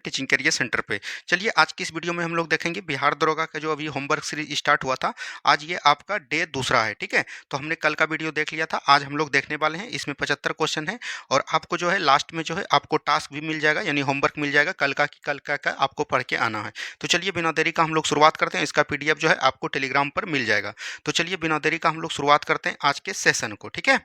Teaching career centre पे। चलिए आज की इस वीडियो में हम लोग देखेंगे बिहार दरोगा का जो अभी होमवर्क सीरीज स्टार्ट हुआ था, आज ये आपका डे दूसरा है, ठीक है। तो हमने कल का वीडियो देख लिया था, आज हम लोग देखने वाले हैं। इसमें 75 क्वेश्चन है और आपको जो है लास्ट में जो है आपको टास्क भी मिल जाएगा, यानी होमवर्क मिल जाएगा कल का कि कल का आपको पढ़ के आना है। तो चलिए बिना देरी का हम लोग शुरुआत करते हैं। इसका पीडीएफ जो है आपको टेलीग्राम पर मिल जाएगा। तो चलिए बिना देरी का हम लोग शुरुआत करते हैं आज के सेशन को, ठीक है।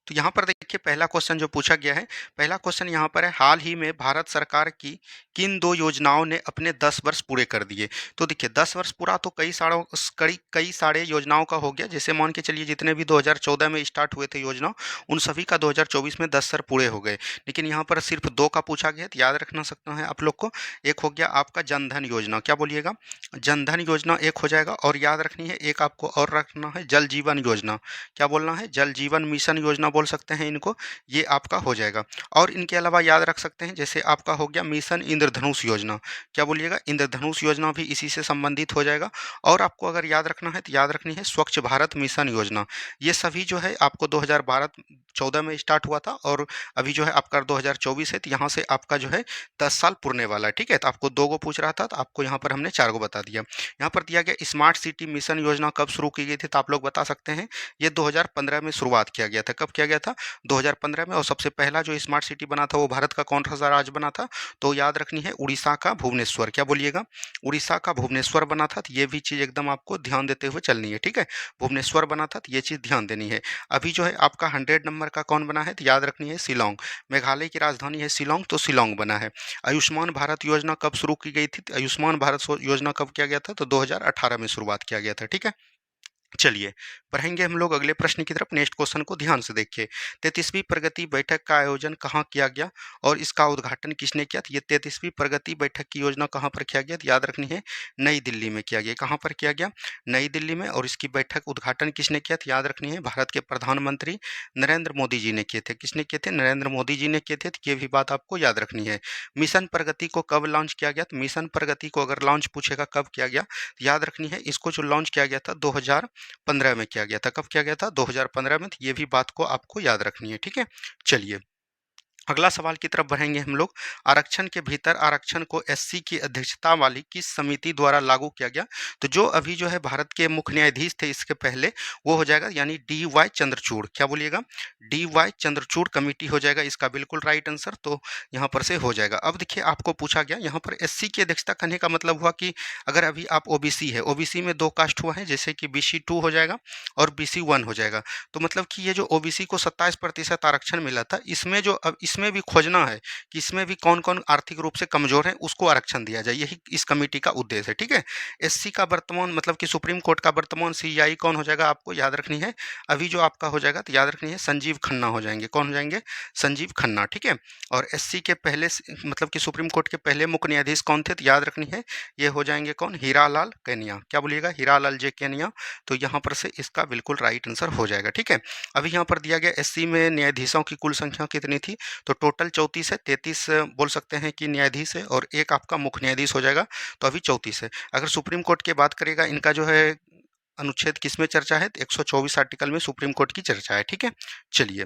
तो यहाँ पर देखिए पहला क्वेश्चन जो पूछा गया है, पहला क्वेश्चन यहाँ पर है, हाल ही में भारत सरकार की किन दो योजनाओं ने अपने 10 वर्ष पूरे कर दिए। तो देखिए 10 वर्ष पूरा तो कई सारे योजनाओं का हो गया। जैसे मान के चलिए जितने भी 2014 में स्टार्ट हुए थे योजना, उन सभी का 2024 में 10 साल पूरे हो गए। लेकिन यहाँ पर सिर्फ दो का पूछा गया है, तो याद रखना सकता है आप लोग को। एक हो गया आपका जनधन योजना, क्या बोलिएगा, जनधन योजना एक हो जाएगा। और याद रखनी है एक आपको और रखना है, जल जीवन योजना। क्या बोलना है, जल जीवन मिशन योजना बोल सकते हैं इनको, ये आपका हो जाएगा। और इनके अलावा याद रख सकते हैं जैसे आपका हो गया मिशन इंद्रधनुष योजना। क्या बोलिएगा, इंद्रधनुष योजना भी इसी से संबंधित हो जाएगा। और आपको अगर याद रखना है तो याद रखनी है स्वच्छ भारत मिशन योजना। ये सभी जो है आपको 2012-14 में स्टार्ट हुआ था और अभी जो है आपका 2024 है, तो यहाँ से आपका जो है 10 साल पुरने वाला है, ठीक है। तो आपको दो गो पूछ रहा था, तो आपको यहाँ पर हमने चार गो बता दिया। यहाँ पर दिया गया स्मार्ट सिटी मिशन योजना कब शुरू की गई थी, तो आप लोग बता सकते हैं। ये 2015 में शुरुआत किया गया था। कब किया गया था, 2015 में। और सबसे पहला जो स्मार्ट सिटी बना था वो भारत का कौन सा राज्य बना था, तो याद रखनी है उड़ीसा का भुवनेश्वर। क्या बोलिएगा, उड़ीसा का भुवनेश्वर बना था। तो ये भी चीज़ एकदम आपको ध्यान देते हुए चलनी है, ठीक है। भुवनेश्वर बना था, तो ये चीज़ ध्यान देनी है। अभी जो है आपका 100 नंबर का कौन बना है, तो याद रखनी है शिलोंग। मेघालय की राजधानी है शिलोंग, तो शिलोंग बना है। आयुष्मान भारत योजना कब शुरू की गई थी, तो आयुष्मान भारत योजना कब किया गया था, तो 2018 में शुरुआत किया गया था, ठीक है। चलिए पढ़ेंगे हम लोग अगले प्रश्न की तरफ। नेक्स्ट क्वेश्चन को ध्यान से देखिए। 33वीं प्रगति बैठक का आयोजन कहाँ किया गया और इसका उद्घाटन किसने किया, तो ये 33वीं प्रगति बैठक की योजना कहाँ पर किया गया, तो याद रखनी है नई दिल्ली में किया गया। कहाँ पर किया गया, नई दिल्ली में। और इसकी बैठक उद्घाटन किसने किया, तो याद रखनी है भारत के प्रधानमंत्री नरेंद्र मोदी जी ने किए थे। किसने किए थे, नरेंद्र मोदी जी ने किए थे। तो ये भी बात आपको याद रखनी है। मिशन प्रगति को कब लॉन्च किया गया, तो मिशन प्रगति को अगर लॉन्च पूछेगा कब किया गया, तो याद रखनी है इसको जो लॉन्च किया गया था 2015 में किया गया था। कब किया गया था, 2015 में। तो ये भी बात को आपको याद रखनी है, ठीक है। चलिए अगला सवाल की तरफ बढ़ेंगे हम लोग। आरक्षण के भीतर आरक्षण को एससी की अध्यक्षता वाली किस समिति द्वारा लागू किया गया, तो जो अभी जो है भारत के मुख्य न्यायाधीश थे इसके पहले, वो हो जाएगा यानी डी वाई चंद्रचूड़। क्या बोलिएगा, डी वाई चंद्रचूड़ कमेटी हो जाएगा इसका बिल्कुल राइट आंसर। तो यहाँ पर से हो जाएगा। अब देखिए आपको पूछा गया यहाँ पर एससी की अध्यक्षता करने का मतलब हुआ कि अगर अभी आप ओबीसी है, ओबीसी में दो कास्ट हुआ है, जैसे कि BC2 हो जाएगा और BC1 हो जाएगा। तो मतलब कि ये जो ओबीसी को 27% आरक्षण मिला था, इसमें जो अब इसमें भी खोजना है कि इसमें भी कौन कौन आर्थिक रूप से कमजोर हैं, उसको आरक्षण दिया जाए। यही इस कमेटी का उद्देश्य है, ठीक है। एससी का वर्तमान मतलब कि सुप्रीम कोर्ट का वर्तमान सीआई कौन हो जाएगा, आपको याद रखनी है। अभी जो आपका हो जाएगा तो याद रखनी है संजीव खन्ना हो जाएंगे। कौन हो जाएंगे, संजीव खन्ना, ठीक है। और एससी के पहले मतलब कि सुप्रीम कोर्ट के पहले मुख्य न्यायाधीश कौन थे, तो याद रखनी है ये हो जाएंगे कौन, हीरालाल कैनिया। क्या बोलिएगा, हीरालाल जे कैनिया। तो यहाँ पर से इसका बिल्कुल राइट आंसर हो जाएगा, ठीक है। अभी यहाँ पर दिया गया एससी में न्यायाधीशों की कुल संख्या कितनी थी, तो टोटल 34 है। 33 बोल सकते हैं कि न्यायाधीश है और एक आपका मुख्य न्यायाधीश हो जाएगा, तो अभी 34 है। अगर सुप्रीम कोर्ट की बात करेगा, इनका जो है अनुच्छेद किस में चर्चा है, 124 आर्टिकल में सुप्रीम कोर्ट की चर्चा है, ठीक है। चलिए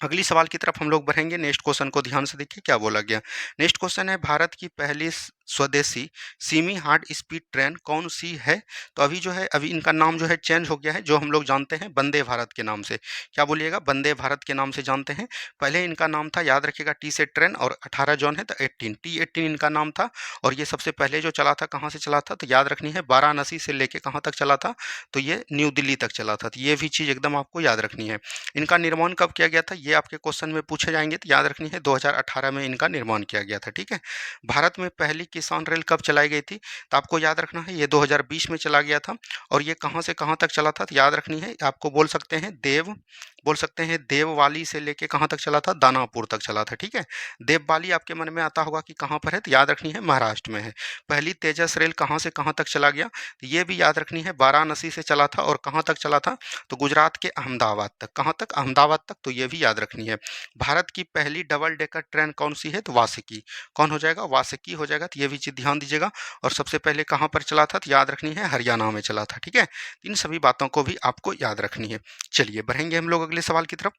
अगली सवाल की तरफ हम लोग बढ़ेंगे। नेक्स्ट क्वेश्चन को ध्यान से देखिए क्या बोला गया। नेक्स्ट क्वेश्चन है, भारत की पहली स्वदेशी सेमी हार्ड स्पीड ट्रेन कौन सी है, तो अभी जो है अभी इनका नाम जो है चेंज हो गया है, जो हम लोग जानते हैं वंदे भारत के नाम से। क्या बोलिएगा, वंदे भारत के नाम से जानते हैं। पहले इनका नाम था, याद रखिएगा, टी से ट्रेन और 18 जॉन है तो 18 T18 इनका नाम था। और ये सबसे पहले जो चला था कहाँ से चला था, तो याद रखनी है वाराणसी से लेके कहाँ तक चला था, तो ये न्यू दिल्ली तक चला था। तो ये भी चीज़ एकदम आपको याद रखनी है। इनका निर्माण कब किया गया था, ये आपके क्वेश्चन में पूछे जाएंगे, तो याद रखनी है 2018 में इनका निर्माण किया गया था, ठीक है। भारत में पहली किसान रेल कब चलाई गई थी, तो आपको याद रखना है ये 2020 में चला गया था। और ये कहाँ से कहाँ तक चला था, तो याद रखनी है आपको बोल सकते हैं बोल सकते हैं देववाली से लेके कहाँ तक चला था, दानापुर तक चला था, ठीक है। देववाली आपके मन में आता होगा कि कहाँ पर है, तो याद रखनी है महाराष्ट्र में है। पहली तेजस रेल कहाँ से कहाँ तक चला गया, तो ये भी याद रखनी है वाराणसी से चला था। और कहाँ तक चला था, तो गुजरात के अहमदाबाद तक। कहाँ तक, अहमदाबाद तक। तो ये भी याद रखनी है। भारत की पहली डबल डेकर ट्रेन कौन सी है, तो वासुकी। कौन हो जाएगा, वासुकी हो जाएगा। तो ये भी चीज़ ध्यान दीजिएगा। और सबसे पहले कहाँ पर चला था, तो याद रखनी है हरियाणा में चला था, ठीक है। इन सभी बातों को भी आपको याद रखनी है। चलिए बढ़ेंगे हम लोग अगले सवाल की तरफ।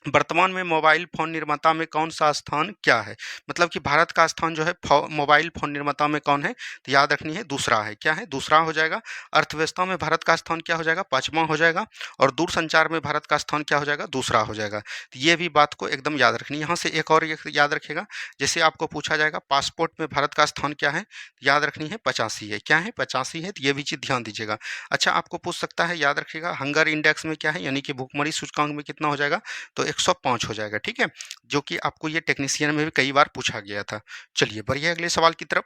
वर्तमान में मोबाइल फ़ोन निर्माता में कौन-सा स्थान क्या है? मतलब कि भारत का स्थान जो है मोबाइल फ़ोन निर्माता में कौन है? तो याद रखनी है दूसरा है। क्या है? दूसरा हो जाएगा। अर्थव्यवस्था में भारत का स्थान क्या हो जाएगा? 5वां हो जाएगा। और दूरसंचार में भारत का स्थान क्या हो जाएगा? दूसरा हो जाएगा। तो ये भी बात को एकदम याद रखनी है। यहाँ से एक और ये याद रखिएगा, जैसे आपको पूछा जाएगा पासपोर्ट में भारत का स्थान क्या है? तो याद रखनी है 85 है। क्या है? 85 है, तो ये भी चीज़ ध्यान दीजिएगा। अच्छा, आपको पूछ सकता है, याद रखिएगा हंगर इंडेक्स में क्या है? यानी कि भूखमरी सूचकांक में कितना हो जाएगा? तो 105 हो जाएगा, ठीक है? जो कि आपको ये टेक्नीशियन में भी कई बार पूछा गया था। चलिए बढ़िए अगले सवाल की तरफ।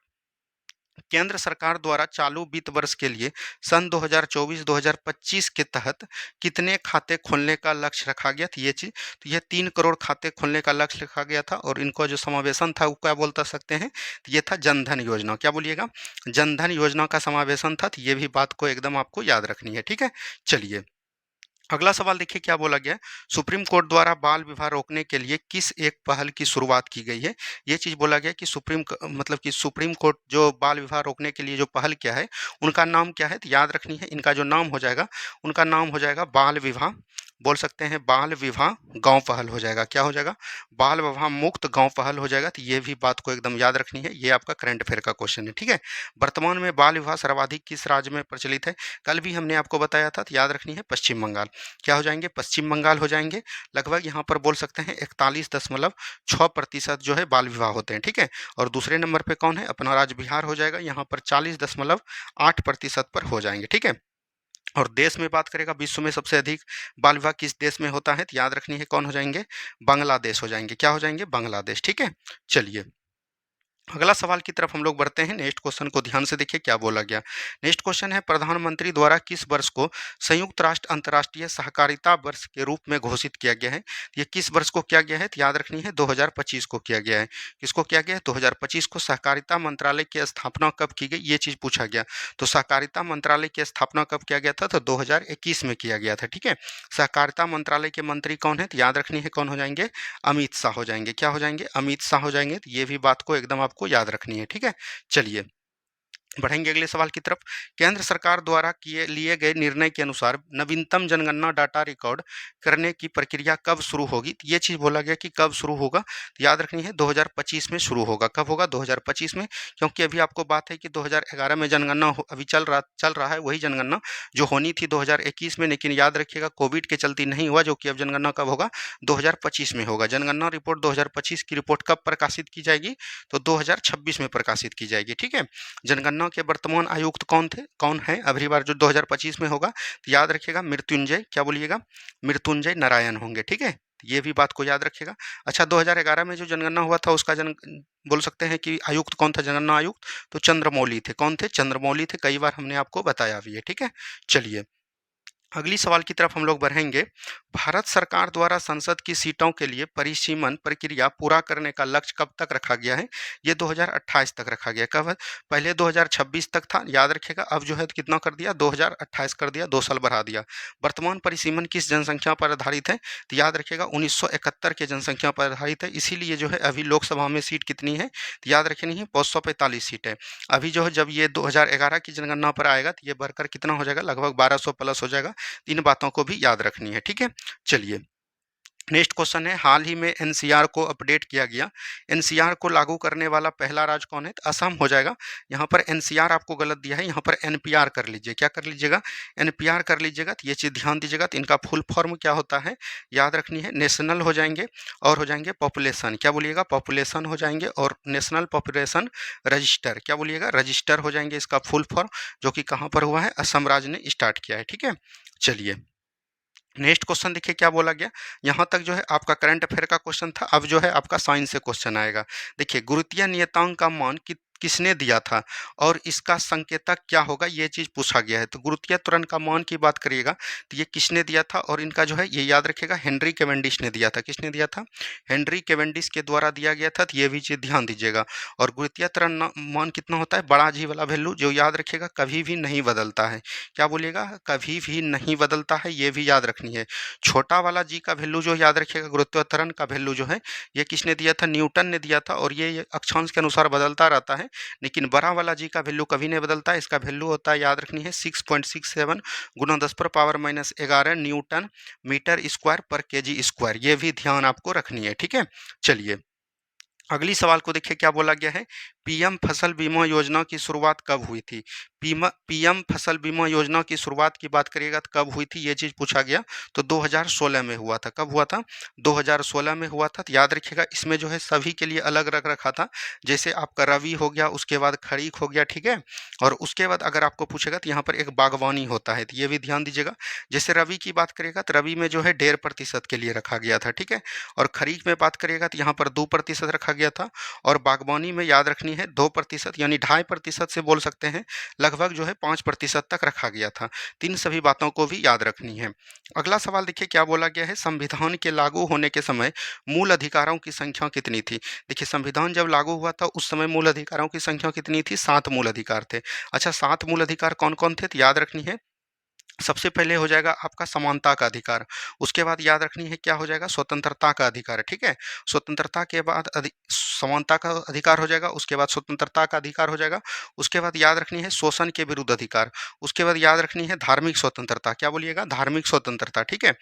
केंद्र सरकार द्वारा चालू वित्त वर्ष के लिए सन 2024-2025 के तहत कितने खाते खोलने का लक्ष्य रखा गया था? ये चीज, तो ये 3 करोड़ खाते खोलने का लक्ष्य रखा गया था और इनको जो समावेशन था वो क्या बोलता सकते हैं? तो ये था जनधन योजना। क्या बोलिएगा? जनधन योजना का समावेशन था। तो ये भी बात को एकदम आपको याद रखनी है, ठीक है? चलिए अगला सवाल देखिए क्या बोला गया है। सुप्रीम कोर्ट द्वारा बाल विवाह रोकने के लिए किस एक पहल की शुरुआत की गई है? ये चीज बोला गया कि मतलब कि सुप्रीम कोर्ट जो बाल विवाह रोकने के लिए जो पहल किया है उनका नाम क्या है? तो याद रखनी है, इनका जो नाम हो जाएगा उनका नाम हो जाएगा बाल विवाह, बोल सकते हैं बाल विवाह गांव पहल हो जाएगा। क्या हो जाएगा? बाल विवाह मुक्त गांव पहल हो जाएगा। तो ये भी बात को एकदम याद रखनी है। ये आपका करंट अफेयर का क्वेश्चन है, ठीक है? वर्तमान में बाल विवाह सर्वाधिक किस राज्य में प्रचलित है? कल भी हमने आपको बताया था, तो याद रखनी है पश्चिम बंगाल। क्या हो जाएंगे? पश्चिम बंगाल हो जाएंगे। लगभग यहाँ पर बोल सकते हैं 41.6% जो है बाल विवाह होते हैं, ठीक है? और दूसरे नंबर पे कौन है? अपना राज्य बिहार हो जाएगा। यहाँ पर 40.8% पर हो जाएंगे, ठीक है? और देश में बात करेगा, विश्व में सबसे अधिक बाल विवाह किस देश में होता है? तो याद रखनी है कौन हो जाएंगे? बांग्लादेश हो जाएंगे। क्या हो जाएंगे? बांग्लादेश, ठीक है? चलिए अगला सवाल की तरफ हम लोग बढ़ते हैं। नेक्स्ट क्वेश्चन को ध्यान से देखिए क्या बोला गया। नेक्स्ट क्वेश्चन है, प्रधानमंत्री द्वारा किस वर्ष को संयुक्त राष्ट्र अंतर्राष्ट्रीय सहकारिता वर्ष के रूप में घोषित किया गया है? ये किस वर्ष को किया गया है? तो याद रखनी है 2025 को किया गया है। किसको किया गया है? 2025 को। सहकारिता मंत्रालय की स्थापना कब की गई? ये चीज पूछा गया। तो सहकारिता मंत्रालय की स्थापना कब किया गया था? तो 2021 में किया गया था, ठीक है? सहकारिता मंत्रालय के मंत्री कौन है? तो याद रखनी है कौन हो जाएंगे? अमित शाह हो जाएंगे। क्या हो जाएंगे? अमित शाह हो जाएंगे। तो ये भी बात को एकदम आपको याद रखनी है, ठीक है? चलिए बढ़ेंगे अगले सवाल की तरफ। केंद्र सरकार द्वारा किए लिए गए निर्णय के अनुसार नवीनतम जनगणना डाटा रिकॉर्ड करने की प्रक्रिया कब शुरू होगी? तो ये चीज बोला गया कि कब शुरू होगा? तो याद रखनी है 2025 में शुरू होगा। कब होगा? 2025 में। क्योंकि अभी आपको बात है कि 2011 में जनगणना अभी चल रहा है, वही जनगणना जो होनी थी 2021 में, लेकिन याद रखिएगा कोविड के चलते नहीं हुआ, जो कि अब जनगणना कब होगा? 2025 में होगा। जनगणना रिपोर्ट 2025 की रिपोर्ट कब प्रकाशित की जाएगी? तो 2026 में प्रकाशित की जाएगी, ठीक है? जनगणना के वर्तमान आयुक्त कौन है अगली बार जो 2025 में होगा? तो याद रखिएगा मृत्युंजय, क्या बोलिएगा? मृत्युंजय नारायण होंगे, ठीक है? ये भी बात को याद रखिएगा। अच्छा, 2011 में जो जनगणना हुआ था उसका बोल सकते हैं कि आयुक्त कौन था? जनगणना आयुक्त तो चंद्रमौली थे। कौन थे? चंद्रमौली थे। कई बार हमने आपको बताया भी है, ठीक है? चलिए अगली सवाल की तरफ हम लोग बढ़ेंगे। भारत सरकार द्वारा संसद की सीटों के लिए परिसीमन प्रक्रिया पूरा करने का लक्ष्य कब तक रखा गया है? ये 2028 तक रखा गया। कब है? पहले 2026 तक था, याद रखिएगा। अब जो है कितना कर दिया? 2028 कर दिया, 2 साल बढ़ा दिया। वर्तमान परिसीमन किस जनसंख्या पर आधारित है? तो याद रखिएगा 1971 के जनसंख्या पर आधारित है। इसीलिए जो है अभी लोकसभा में सीट कितनी है? तो याद रखनी है 545 सीट है। अभी जो है जब ये 2011 की जनगणना पर आएगा तो ये बढ़कर कितना हो जाएगा? लगभग 1200 प्लस हो जाएगा। इन बातों को भी याद रखनी है, ठीक है? चलिए नेक्स्ट क्वेश्चन है, हाल ही में एनसीआर को अपडेट किया गया। एनसीआर को लागू करने वाला पहला राज्य कौन है? तो असम हो जाएगा। यहाँ पर एनसीआर आपको गलत दिया है, यहाँ पर एनपीआर कर लीजिए। क्या कर लीजिएगा? एनपीआर कर लीजिएगा। तो ये चीज़ ध्यान दीजिएगा। तो इनका फुल फॉर्म क्या होता है? याद रखनी है, नेशनल हो जाएंगे और हो जाएंगे पॉपुलेशन। क्या बोलिएगा? पॉपुलेशन हो जाएंगे और नेशनल पॉपुलेशन रजिस्टर। क्या बोलिएगा? रजिस्टर हो जाएंगे इसका फुल फॉर्म, जो कि कहाँ पर हुआ है? असम राज्य ने स्टार्ट किया है, ठीक है? चलिए नेक्स्ट क्वेश्चन देखिए क्या बोला गया। यहाँ तक जो है आपका करंट अफेयर का क्वेश्चन था। अब जो है आपका साइंस से क्वेश्चन आएगा। देखिए गुरुत्वीय नियतांक का मान किसने दिया था और इसका संकेतक क्या होगा? ये चीज पूछा गया है। तो गुरुत्वीय त्वरण का मान की बात करिएगा तो ये किसने दिया था? और इनका जो है ये याद रखिएगा हेनरी कैवेंडिश ने दिया था। किसने दिया था? हेनरी कैवेंडिश के द्वारा दिया गया था। तो ये भी चीज ध्यान दीजिएगा। और गुरुत्वीय त्वरण मान कितना होता है? बड़ा जी वाला वैल्यू जो याद रखिएगा कभी भी नहीं बदलता है। क्या बोलिएगा? कभी भी नहीं बदलता है, ये भी याद रखनी है। छोटा वाला जी का वैल्यू जो याद रखिएगा, गुरुत्वीय त्वरण का वैल्यू जो है ये किसने दिया था? न्यूटन ने दिया था। और ये अक्षांश के अनुसार बदलता रहता है। लेकिन बड़ा वाला जी का वैल्यू कभी नहीं बदलता है। इसका वैल्यू होता है, याद रखनी है, 6.67 गुना 10⁻⁻11 न्यूटन मीटर स्क्वायर पर केजी स्क्वायर। ये भी ध्यान आपको रखनी है, ठीक है। चलिए अगली सवाल को देखिए क्या बोला गया है। पीएम फसल बीमा योजना की शुरुआत कब हुई थी? पीएम फसल बीमा योजना की शुरुआत की बात करिएगा तो कब हुई थी, ये चीज पूछा गया। तो 2016 में हुआ था। कब हुआ था? 2016 में हुआ था। तो याद रखिएगा इसमें जो है सभी के लिए अलग अलग रखा था। जैसे आपका रवि हो गया, उसके बाद खरीफ हो गया, ठीक है। और उसके बाद अगर आपको पूछेगा तो यहाँ पर एक बागवानी होता है, तो ये भी ध्यान दीजिएगा। जैसे रवि की बात करिएगा तो रवि में जो है 1.5% के लिए रखा गया था, ठीक है। और खरीफ में बात करिएगा तो यहाँ पर 2% रखा गया था। और बागवानी में याद रखनी है 2% यानी 2.5% से बोल सकते हैं लगभग जो है 5% तक रखा गया था। तीन सभी बातों को भी याद रखनी है। अगला सवाल देखिए क्या बोला गया है। संविधान के लागू होने के समय मूल अधिकारों की संख्या कितनी थी? देखिए संविधान जब लागू हुआ था उस समय मूल अधिकारों की संख्या कितनी थी? 7 मूल अधिकार थे। अच्छा 7 मूल अधिकार कौन कौन थे? तो याद रखनी है, सबसे पहले हो जाएगा आपका समानता का अधिकार। उसके बाद याद रखनी है क्या हो जाएगा? स्वतंत्रता का अधिकार, ठीक है। स्वतंत्रता के बाद समानता का अधिकार हो जाएगा। उसके बाद स्वतंत्रता का अधिकार हो जाएगा। उसके बाद याद रखनी है शोषण के विरुद्ध अधिकार। उसके बाद याद रखनी है धार्मिक स्वतंत्रता। क्या बोलिएगा? धार्मिक स्वतंत्रता, ठीक है।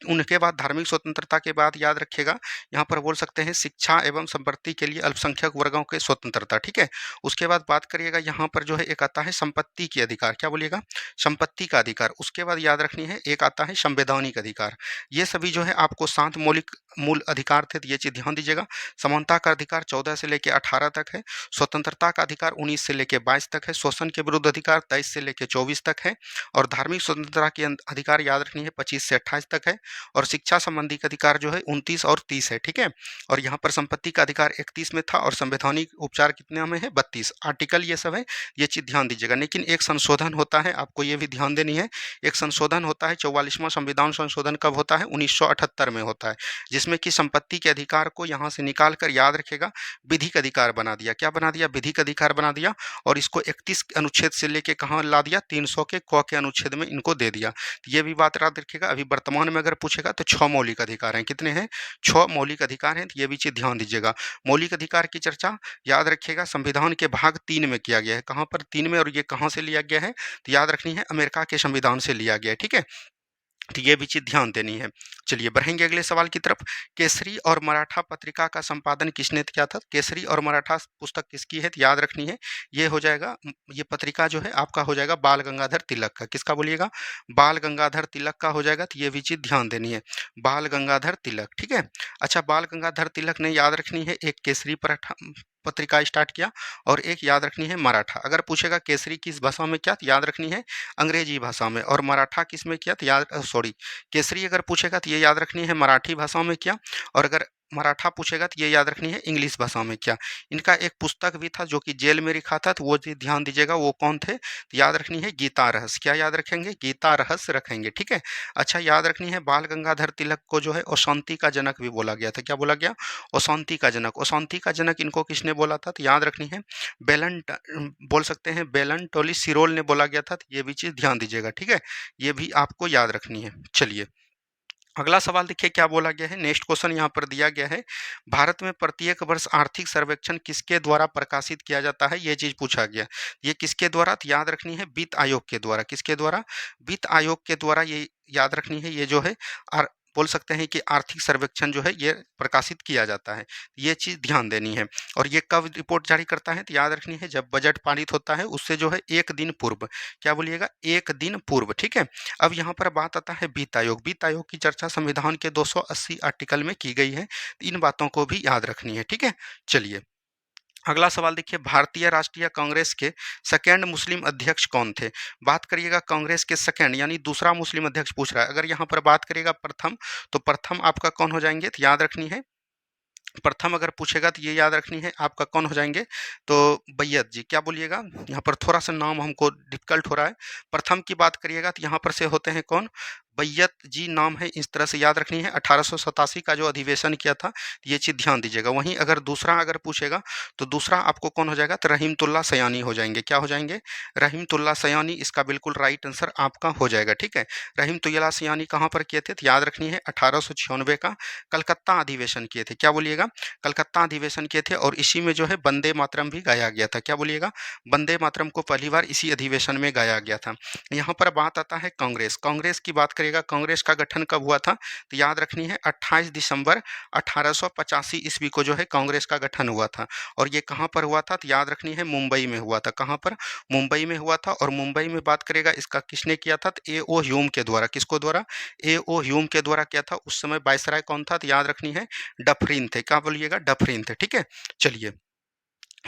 उनके बाद धार्मिक स्वतंत्रता के बाद याद रखिएगा यहाँ पर बोल सकते हैं शिक्षा एवं संपत्ति के लिए अल्पसंख्यक वर्गों के स्वतंत्रता, ठीक है। उसके बाद बात करिएगा यहाँ पर जो है एक आता है संपत्ति के अधिकार। क्या बोलिएगा? संपत्ति का अधिकार। उसके बाद याद रखनी है एक आता है संवैधानिक अधिकार। ये सभी जो है आपको 7 मौलिक मूल अधिकार थे, तो ये चीज ध्यान दीजिएगा। समानता का अधिकार 14 से लेकर 18 तक है। स्वतंत्रता का अधिकार 19 से लेकर 22 तक है। शोषण के विरुद्ध अधिकार 23 से लेकर 24 तक है। और धार्मिक स्वतंत्रता के अधिकार याद रखनी है 25 से 28 तक है। और शिक्षा संबंधी का अधिकार जो है 29 और 30 है, ठीक है। और यहाँ पर संपत्ति का अधिकार 31 में था और संवैधानिक उपचार कितने में है? 32 आर्टिकल ये सब है, ये चीज ध्यान दीजिएगा। लेकिन एक संशोधन होता है, आपको ये भी ध्यान देनी है। एक संशोधन होता है 44वां संविधान संशोधन कब होता है? 1978 में होता है, जिसमें कि संपत्ति के अधिकार को यहाँ से निकाल कर याद रखेगा विधिक अधिकार बना दिया। क्या बना दिया? विधिक अधिकार बना दिया। और इसको 31 अनुच्छेद से लेके कहाँ ला दिया? 300 के क के अनुच्छेद में इनको दे दिया। ये भी बात याद रखिएगा। अभी वर्तमान में अगर पूछेगा तो 6 मौलिक अधिकार हैं। कितने हैं? 6 मौलिक अधिकार हैं, तो ये भी चीज ध्यान दीजिएगा। मौलिक अधिकार की चर्चा याद रखिएगा संविधान के भाग 3 में किया गया है। कहाँ पर? 3 में। और ये कहाँ से लिया गया है? तो याद रखनी है अमेरिका के संविधान से लिया गया है, ठीक है। तो ये भी चीज ध्यान देनी है। चलिए बढ़ेंगे अगले सवाल की तरफ। केसरी और मराठा पत्रिका का संपादन किसने किया था? केसरी और मराठा पुस्तक किसकी है? तो याद रखनी है ये हो जाएगा, ये पत्रिका जो है आपका हो जाएगा बाल गंगाधर तिलक का। किसका बोलिएगा? बाल गंगाधर तिलक का हो जाएगा। तो ये भी चीज ध्यान देनी है, बाल गंगाधर तिलक, ठीक है। अच्छा बाल गंगाधर तिलक ने याद रखनी है एक केसरी पराठा पत्रिका स्टार्ट किया और एक याद रखनी है मराठा। अगर पूछेगा केसरी किस भाषा में किया तो याद रखनी है अंग्रेजी भाषा में। और मराठा किस में किया तो याद सॉरी केसरी अगर पूछेगा तो ये याद रखनी है मराठी भाषा में किया। और अगर मराठा पूछेगा तो ये याद रखनी है इंग्लिश भाषा में क्या। इनका एक पुस्तक भी था जो कि जेल में लिखा था, तो वो ध्यान दीजिएगा वो कौन थे। तो याद रखनी है गीता रहस्य। क्या याद रखेंगे? गीता रहस्य रखेंगे, ठीक है। अच्छा याद रखनी है बाल गंगाधर तिलक को जो है अशांति का जनक भी बोला गया था। क्या बोला गया? अशांति का जनक। अशांति का जनक इनको किसने बोला था? तो याद रखनी है बेलन बोल सकते हैं बेलन टोली सिरोल ने बोला गया था। तो ये भी चीज ध्यान दीजिएगा, ठीक है। ये भी आपको याद रखनी है। चलिए अगला सवाल देखिए क्या बोला गया है। नेक्स्ट क्वेश्चन यहाँ पर दिया गया है, भारत में प्रत्येक वर्ष आर्थिक सर्वेक्षण किसके द्वारा प्रकाशित किया जाता है? ये चीज पूछा गया। ये किसके द्वारा? तो याद रखनी है वित्त आयोग के द्वारा। किसके द्वारा? वित्त आयोग के द्वारा ये याद रखनी है। ये जो है बोल सकते हैं कि आर्थिक सर्वेक्षण जो है ये प्रकाशित किया जाता है। ये चीज ध्यान देनी है। और ये कब रिपोर्ट जारी करता है? तो याद रखनी है जब बजट पारित होता है उससे जो है एक दिन पूर्व। क्या बोलिएगा? एक दिन पूर्व, ठीक है। अब यहाँ पर बात आता है वित्त आयोग। वित्त आयोग की चर्चा संविधान के 280 आर्टिकल में की गई है। इन बातों को भी याद रखनी है, ठीक है। चलिए अगला सवाल देखिए, भारतीय राष्ट्रीय कांग्रेस के सेकेंड मुस्लिम अध्यक्ष कौन थे? बात करिएगा कांग्रेस के सेकेंड यानी दूसरा मुस्लिम अध्यक्ष पूछ रहा है। अगर यहाँ पर बात करिएगा प्रथम, तो प्रथम आपका कौन हो जाएंगे? तो याद रखनी है प्रथम अगर पूछेगा तो ये याद रखनी है आपका कौन हो जाएंगे? तो बैयत जी। क्या बोलिएगा? यहाँ पर थोड़ा सा नाम हमको डिफिकल्ट हो रहा है। प्रथम की बात करिएगा तो यहाँ पर से होते हैं कौन? बैयत जी नाम है, इस तरह से याद रखनी है। 1887 का जो अधिवेशन किया था, ये चीज़ ध्यान दीजिएगा। वहीं अगर दूसरा अगर पूछेगा तो दूसरा आपको कौन हो जाएगा, तो रहीमतुल्लाह सयानी हो जाएंगे। क्या हो जाएंगे, रहीमतुल्लाह सयानी, इसका बिल्कुल राइट आंसर आपका हो जाएगा। ठीक है, रहीमतुल्लाह सयानी कहाँ पर किए थे, तो याद रखनी है 1896 का कलकत्ता अधिवेशन किए थे। क्या बोलिएगा, कलकत्ता अधिवेशन किए थे, और इसी में जो है वंदे मातरम भी गाया गया था। क्या बोलिएगा, वंदे मातरम को पहली बार इसी अधिवेशन में गाया गया था। यहाँ पर बात आता है कांग्रेस, कांग्रेस की बात करेगा, कांग्रेस का गठन कब हुआ था, तो याद रखनी है 28 दिसंबर 1885 ईस्वी को जो है कांग्रेस का गठन हुआ था। और ये कहाँ पर हुआ था, तो याद रखनी है मुंबई में हुआ था। कहाँ पर, मुंबई में हुआ था। और मुंबई में बात करेगा इसका किसने किया था, तो ए ओ ह्यूम के द्वारा। किसको द्वारा, ए ओ ह्यूम के द्वारा किया था। उस समय वायसराय कौन था, तो याद रखनी है डफरिन थे। क्या बोलिएगा, डफरिन थे। ठीक है, चलिए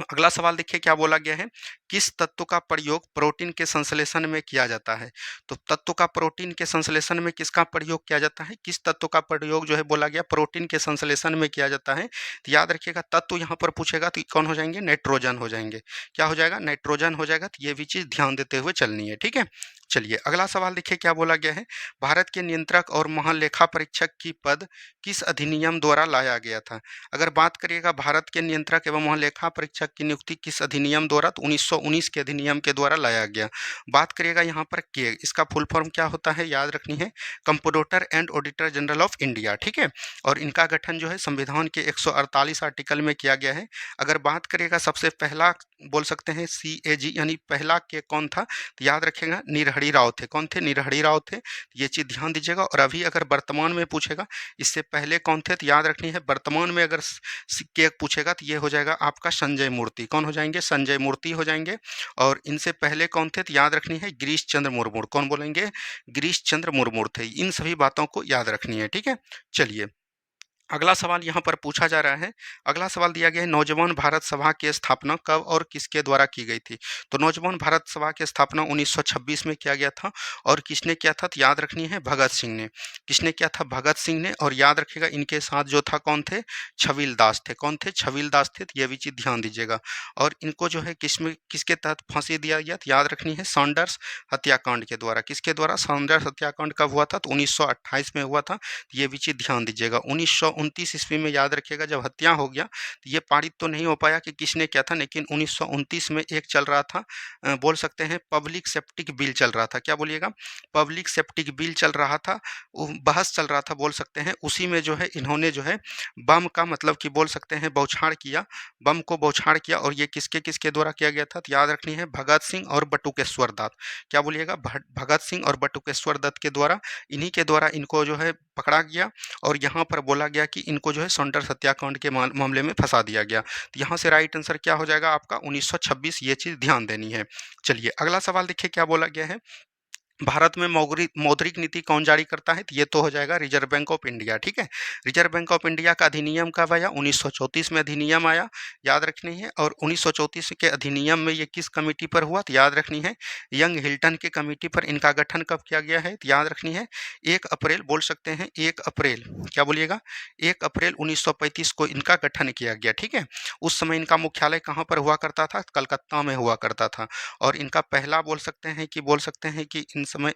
अगला सवाल देखिए क्या बोला गया है, किस तत्व का प्रयोग प्रोटीन के संश्लेषण में किया जाता है। तो तत्व का प्रोटीन के संश्लेषण में किसका प्रयोग किया जाता है, किस तत्व का प्रयोग जो है बोला गया प्रोटीन के संश्लेषण में किया जाता है। तो याद रखिएगा तत्व यहाँ पर पूछेगा तो कौन हो जाएंगे, नाइट्रोजन हो जाएंगे। क्या हो जाएगा, नाइट्रोजन हो जाएगा। तो ये भी चीज़ ध्यान देते हुए चलनी है। ठीक है, चलिए अगला सवाल देखिए क्या बोला गया है, भारत के नियंत्रक और महालेखा परीक्षक की पद किस अधिनियम द्वारा लाया गया था। अगर बात करिएगा भारत के नियंत्रक एवं महालेखा परीक्षक की नियुक्ति किस अधिनियम द्वारा, तो 1919 के अधिनियम के द्वारा लाया गया। बात करिएगा यहाँ पर के, इसका फुल फॉर्म क्या होता है, याद रखनी है comptroller and auditor general of India. ठीक है, और इनका गठन जो है संविधान के 148 आर्टिकल में किया गया है। अगर बात करिएगा सबसे पहला बोल सकते हैं CAG यानी पहला के कौन था, तो याद रखिएगा निरहरी राव थे। कौन थे, निरहरी राव थे। ये चीज़ ध्यान दीजिएगा। और अभी अगर वर्तमान में पूछेगा इससे पहले कौन थे, तो याद रखनी है वर्तमान में अगर के पूछेगा तो ये हो जाएगा आपका संजय मूर्ति। कौन हो जाएंगे, संजय मूर्ति हो जाएंगे। और इनसे पहले कौन थे, तो याद रखनी है गिरीश चंद्र मुर्मू। कौन बोलेंगे, गिरीश चंद्र मुर्मू थे। इन सभी बातों को याद रखनी है। ठीक है, चलिए अगला सवाल यहाँ पर पूछा जा रहा है। अगला सवाल दिया गया है, नौजवान भारत सभा की स्थापना कब और किसके द्वारा की गई थी। तो नौजवान भारत सभा की स्थापना 1926 में किया गया था। और किसने किया था, तो याद रखनी है भगत सिंह ने। किसने किया था, भगत सिंह ने। और याद रखिएगा इनके साथ जो था कौन थे, छविल दास थे। कौन थे, छविल दास थे। तो ये भी चीज़ ध्यान दीजिएगा। और इनको जो है किसके तहत फांसी दिया गया, तो याद रखनी है सॉन्डर्स हत्याकांड के द्वारा। किसके द्वारा, सॉन्डर्स हत्याकांड कब हुआ था, तो 1928 में हुआ था। ये भी चीज़ ध्यान दीजिएगा। 1929 ईस्वी में याद रखिएगा जब हत्या हो गया तो ये पारित तो नहीं हो पाया कि किसने किया था, लेकिन 1929 में एक चल रहा था बोल सकते हैं पब्लिक सेप्टिक बिल चल रहा था। क्या बोलिएगा, पब्लिक सेप्टिक बिल चल रहा था, बहस चल रहा था बोल सकते हैं। उसी में जो है इन्होंने जो है बम का मतलब कि बोल सकते हैं बौछार किया, बम को बौछार किया। और ये किसके किसके द्वारा किया गया था, तो याद रखनी है भगत सिंह और बटुकेश्वर दत्त। क्या बोलिएगा, भगत सिंह और बटुकेश्वर दत्त के द्वारा, इन्हीं के द्वारा इनको जो है पकड़ा गया। और यहाँ पर बोला गया कि इनको जो है सॉन्डर्स हत्याकांड के मामले में फंसा दिया गया। तो यहाँ से राइट आंसर क्या हो जाएगा आपका 1926। ये चीज़ ध्यान देनी है। चलिए अगला सवाल देखिए क्या बोला गया है, भारत में मौद्रिक नीति कौन जारी करता है, तो ये तो हो जाएगा रिजर्व बैंक ऑफ इंडिया। ठीक है, रिजर्व बैंक ऑफ इंडिया का अधिनियम कब आया, 1934 में अधिनियम आया। याद रखनी है। और 1934 के अधिनियम में ये किस कमेटी पर हुआ, तो याद रखनी है यंग हिल्टन के कमेटी पर इनका गठन कब किया गया है, तो याद रखनी है 1 अप्रैल बोल सकते हैं 1 अप्रैल। क्या बोलिएगा, 1 अप्रैल 1935 को इनका गठन किया गया। ठीक है, उस समय इनका मुख्यालय कहाँ पर हुआ करता था, कलकत्ता में हुआ करता था। और इनका पहला बोल सकते हैं कि इन समय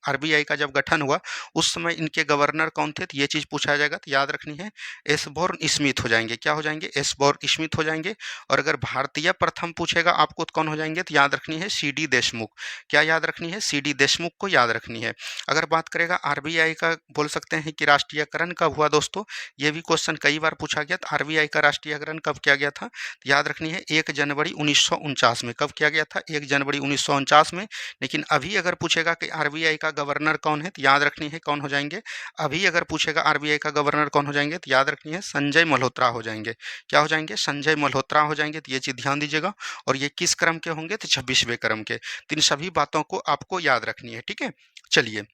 आरबीआई का जब गठन हुआ उस समय इनके गवर्नर कौन थे, तो ये चीज़ पूछा जाएगा। तो याद रखनी है एसबोर्न स्मिथ हो जाएंगे। क्या हो जाएंगे, एसबोर्न स्मिथ हो जाएंगे। और अगर भारतीय प्रथम पूछेगा आपको तो कौन हो जाएंगे, तो याद रखनी है सीडी देशमुख। क्या याद रखनी है, सीडी देशमुख को याद रखनी है। अगर बात करेगा आरबीआई का बोल सकते हैं कि राष्ट्रीयकरण कब हुआ दोस्तों, ये भी क्वेश्चन कई बार पूछा गया। तो आरबीआई का राष्ट्रीयकरण कब किया गया था, तो याद रखनी है 1 जनवरी 1949 में। कब किया गया था, 1 जनवरी 1949 में। लेकिन अभी अगर पूछेगा कि आरबीआई का गवर्नर कौन है, तो याद रखनी है कौन हो जाएंगे, अभी अगर पूछेगा आरबीआई का गवर्नर कौन हो जाएंगे, तो याद रखनी है संजय मल्होत्रा हो जाएंगे। क्या हो जाएंगे, संजय मल्होत्रा हो जाएंगे। तो ये चीज़ ध्यान दीजिएगा। और ये किस क्रम के होंगे, तो 26वें क्रम के। तो इन सभी बातों को आपको याद रखनी है। ठीक है, चलिए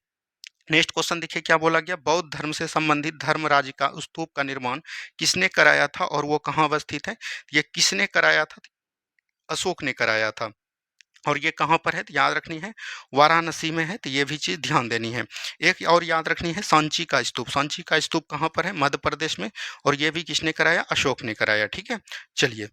नेक्स्ट क्वेश्चन देखिए क्या बोला गया, बौद्ध धर्म से संबंधित धर्मराज का स्तूप का निर्माण किसने कराया था और वो कहाँ अवस्थित है। ये किसने कराया था, अशोक ने कराया था। और ये कहाँ पर है, तो याद रखनी है वाराणसी में है। तो ये भी चीज़ ध्यान देनी है। एक और याद रखनी है सांची का स्तूप। सांची का स्तूप कहाँ पर है, मध्य प्रदेश में। और ये भी किसने कराया, अशोक ने कराया। ठीक है, चलिए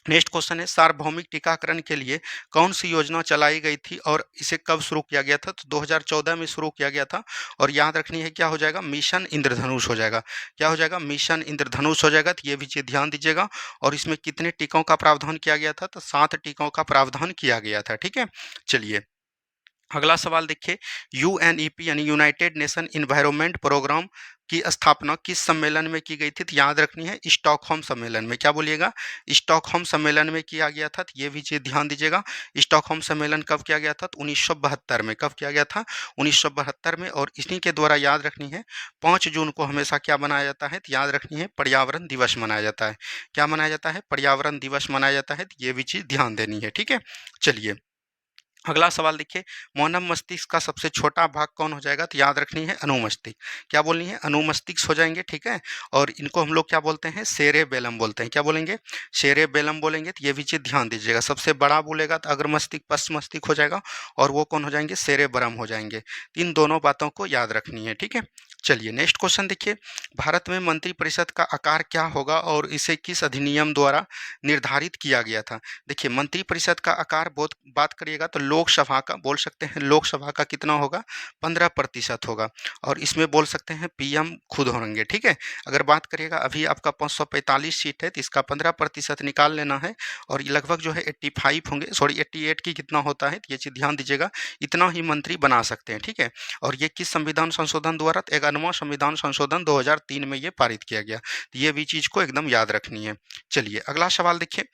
नेक्स्ट क्वेश्चन है, सार्वभौमिक टीकाकरण के लिए कौन सी योजना चलाई गई थी और इसे कब शुरू किया गया था? तो 2014 में शुरू किया गया था। और याद रखनी है, क्या हो जाएगा? मिशन इंद्रधनुष हो जाएगा। क्या हो जाएगा? मिशन इंद्रधनुष हो जाएगा। तो ये भी चीज ध्यान दीजिएगा। और इसमें कितने टीकों का प्रावधान किया गया था? तो 7 टीकों का प्रावधान किया गया था। ठीक है, चलिए अगला सवाल देखिए, यूएनईपी यानी यूनाइटेड नेशन इन्वायरमेंट प्रोग्राम की स्थापना किस सम्मेलन में की गई थी? तो याद रखनी है, स्टॉकहोम सम्मेलन में। क्या बोलिएगा? स्टॉकहोम सम्मेलन में किया गया था। तो ये भी चीज ध्यान दीजिएगा। स्टॉकहोम सम्मेलन कब किया गया था? तो 1972 में। कब किया गया था? 1972 में। और इन्हीं के द्वारा याद रखनी है, 5 जून को हमेशा क्या मनाया जाता है? तो याद रखनी है, पर्यावरण दिवस मनाया जाता है। क्या मनाया जाता है? पर्यावरण दिवस मनाया जाता है। तो ये भी चीज ध्यान देनी है। ठीक है, चलिए अगला सवाल देखिए, मानव मस्तिष्क का सबसे छोटा भाग कौन हो जाएगा? तो याद रखनी है, अनुमस्तिष्क। क्या बोलनी है? अनुमस्तिष्क हो जाएंगे। ठीक है, और इनको हम लोग क्या बोलते हैं? सेरेबेलम बोलते हैं। क्या बोलेंगे? सेरेबेलम बोलेंगे। तो ये भी चीज ध्यान दीजिएगा। सबसे बड़ा बोलेगा तो अग्र मस्तिष्क, पश्च मस्तिष्क हो जाएगा। और वो कौन हो जाएंगे? सेरेब्रम हो जाएंगे। इन दोनों बातों को याद रखनी है। ठीक है, चलिए नेक्स्ट क्वेश्चन देखिए, भारत में मंत्रिपरिषद का आकार क्या होगा और इसे किस अधिनियम द्वारा निर्धारित किया गया था? देखिए मंत्रिपरिषद का आकार बहुत बात करिएगा तो लोकसभा का बोल सकते हैं, लोकसभा का कितना होगा? 15% होगा। और इसमें बोल सकते हैं पीएम खुद होंगे। ठीक है, अगर बात करिएगा अभी आपका 545 सीट है तो इसका 15% निकाल लेना है। और ये लगभग जो है 85 होंगे, सॉरी 88 की कितना होता है, तो ये चीज ध्यान दीजिएगा। इतना ही मंत्री बना सकते हैं। ठीक है, और ये किस संविधान संशोधन द्वारा? 51वां संविधान संशोधन 2003 में ये पारित किया गया। तो ये भी चीज को एकदम याद रखनी है। चलिए अगला सवाल देखिए,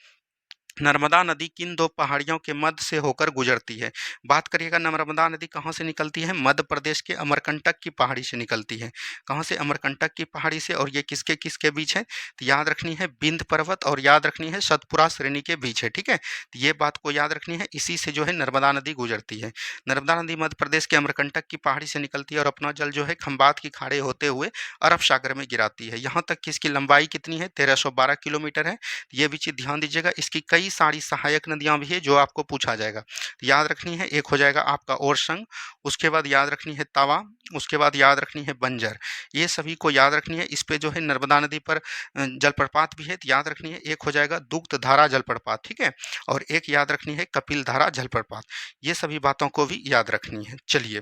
नर्मदा नदी किन दो पहाड़ियों के मध्य से होकर गुजरती है? बात करिएगा, नर्मदा नदी कहाँ से निकलती है? मध्य प्रदेश के अमरकंटक की पहाड़ी से निकलती है। कहाँ से? अमरकंटक की पहाड़ी से। और ये किसके किसके बीच है? तो याद रखनी है विंध्य पर्वत और याद रखनी है सतपुरा श्रेणी के बीच है। ठीक है, तो ये बात को याद रखनी है, इसी से जो है नर्मदा नदी गुजरती है। नर्मदा नदी मध्य प्रदेश के अमरकंटक की पहाड़ी से निकलती है और अपना जल जो है खंबात की खाड़ी होते हुए अरब सागर में गिराती है। यहाँ तक कि इसकी लंबाई कितनी है? 1312 किलोमीटर है। ये भी चीज ध्यान दीजिएगा। इसकी कई सारी सहायक नदियां भी है जो आपको पूछा जाएगा। तो याद रखनी है, एक हो जाएगा आपका ओरसंग, उसके बाद याद रखनी है तवा, उसके बाद याद रखनी है बंजर। ये सभी को याद रखनी है। इस पे जो है नर्मदा नदी पर जलप्रपात भी है, तो याद रखनी है, एक हो जाएगा दुग्ध धारा जलप्रपात। ठीक है, और एक याद रखनी है कपिल धारा जलप्रपात। ये सभी बातों को भी याद रखनी है। चलिए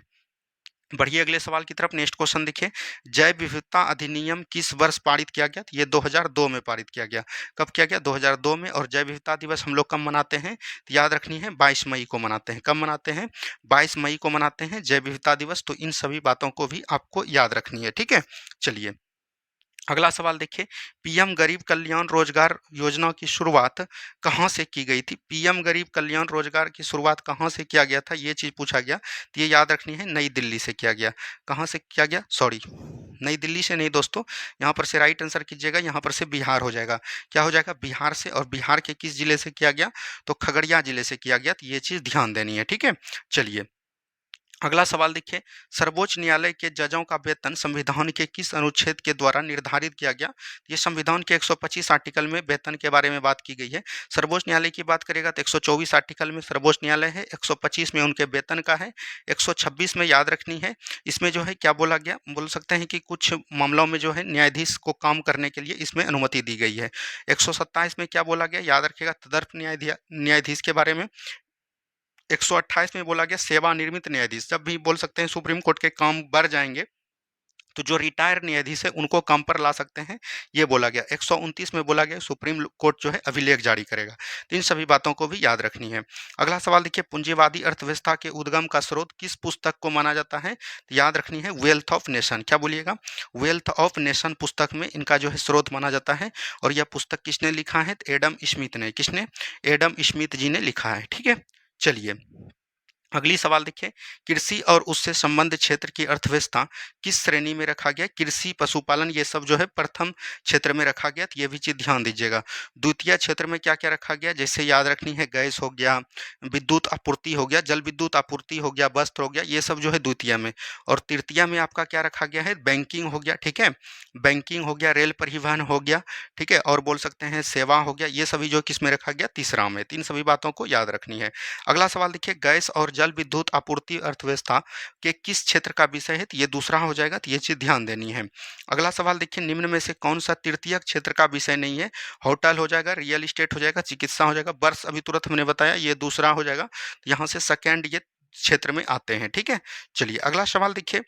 बढ़िए अगले सवाल की तरफ। नेक्स्ट क्वेश्चन देखिए, जैव विविधता अधिनियम किस वर्ष पारित किया गया? तो ये 2002 में पारित किया गया। कब किया गया? 2002 में। और जैव विविधता दिवस हम लोग कब मनाते हैं? तो याद रखनी है 22 मई को मनाते हैं। कब मनाते हैं? 22 मई को मनाते हैं जैव विविधता दिवस। तो इन सभी बातों को भी आपको याद रखनी है। ठीक है, चलिए अगला सवाल देखिए, पीएम गरीब कल्याण रोजगार योजना की शुरुआत कहाँ से की गई थी? पीएम गरीब कल्याण रोजगार की शुरुआत कहाँ से किया गया था? ये चीज पूछा गया। तो ये याद रखनी है, नई दिल्ली से किया गया। कहाँ से किया गया? सॉरी, नई दिल्ली से नहीं दोस्तों, यहाँ पर से राइट आंसर कीजिएगा। यहाँ पर से बिहार हो जाएगा। क्या हो जाएगा? बिहार से। और बिहार के किस जिले से किया गया? तो खगड़िया जिले से किया गया। तो ये चीज ध्यान देनी है। ठीक है, चलिए अगला सवाल देखिए, सर्वोच्च न्यायालय के जजों का वेतन संविधान के किस अनुच्छेद के द्वारा निर्धारित किया गया? ये संविधान के 125 आर्टिकल में वेतन के बारे में बात की गई है। सर्वोच्च न्यायालय की बात करेगा तो 124 आर्टिकल में सर्वोच्च न्यायालय है, 125 में उनके वेतन का है, 126 में याद रखनी है। इसमें जो है क्या बोला गया? बोल सकते हैं कि कुछ मामलों में जो है न्यायाधीश को काम करने के लिए इसमें अनुमति दी गई है। 127 में क्या बोला गया? याद रखिएगा, तदर्थ न्यायाधीश के बारे में। 128 में बोला गया सेवानिवृत्त न्यायाधीश। जब भी बोल सकते हैं सुप्रीम कोर्ट के काम बढ़ जाएंगे तो जो रिटायर न्यायाधीश है उनको काम पर ला सकते हैं, ये बोला गया। 129 में बोला गया सुप्रीम कोर्ट जो है अभिलेख जारी करेगा। तो इन सभी बातों को भी याद रखनी है। अगला सवाल देखिए, पूंजीवादी अर्थव्यवस्था के उद्गम का स्रोत किस पुस्तक को माना जाता है? तो याद रखनी है वेल्थ ऑफ नेशन। क्या बोलिएगा? वेल्थ ऑफ नेशन पुस्तक में इनका जो है स्रोत माना जाता है। और यह पुस्तक किसने लिखा है? तो एडम स्मिथ ने। किसने? एडम स्मिथ जी ने लिखा है। ठीक है, चलिए अगली सवाल देखिए, कृषि और उससे संबंधित क्षेत्र की अर्थव्यवस्था किस श्रेणी में रखा गया? कृषि, पशुपालन, ये सब जो है प्रथम क्षेत्र में रखा गया। तो ये भी चीज ध्यान दीजिएगा। द्वितीय क्षेत्र में क्या क्या रखा गया? जैसे याद रखनी है गैस हो गया, विद्युत आपूर्ति हो गया, जल विद्युत आपूर्ति हो गया, वस्त्र हो गया, ये सब जो है द्वितीय में। और तृतीय में आपका क्या रखा गया है? बैंकिंग हो गया। ठीक है, बैंकिंग हो गया, रेल परिवहन हो गया। ठीक है, और बोल सकते हैं सेवा हो गया। ये सभी जो किस में रखा गया? तीसरा में। तीन सभी बातों को याद रखनी है। अगला सवाल देखिए, गैस और जल विद्युत आपूर्ति अर्थव्यवस्था के किस क्षेत्र का विषय है? तो ये दूसरा हो जाएगा, तो ये चीज ध्यान देनी है। अगला सवाल देखिए, निम्न में से कौन सा तृतीय क्षेत्र का विषय नहीं है? होटल हो जाएगा, रियल एस्टेट हो जाएगा, चिकित्सा हो जाएगा, वर्ष अभी तुरंत हमने बताया ये दूसरा हो जाएगा। यहाँ से सेकेंड ये क्षेत्र में आते हैं, ठीक है। चलिए अगला सवाल देखिए,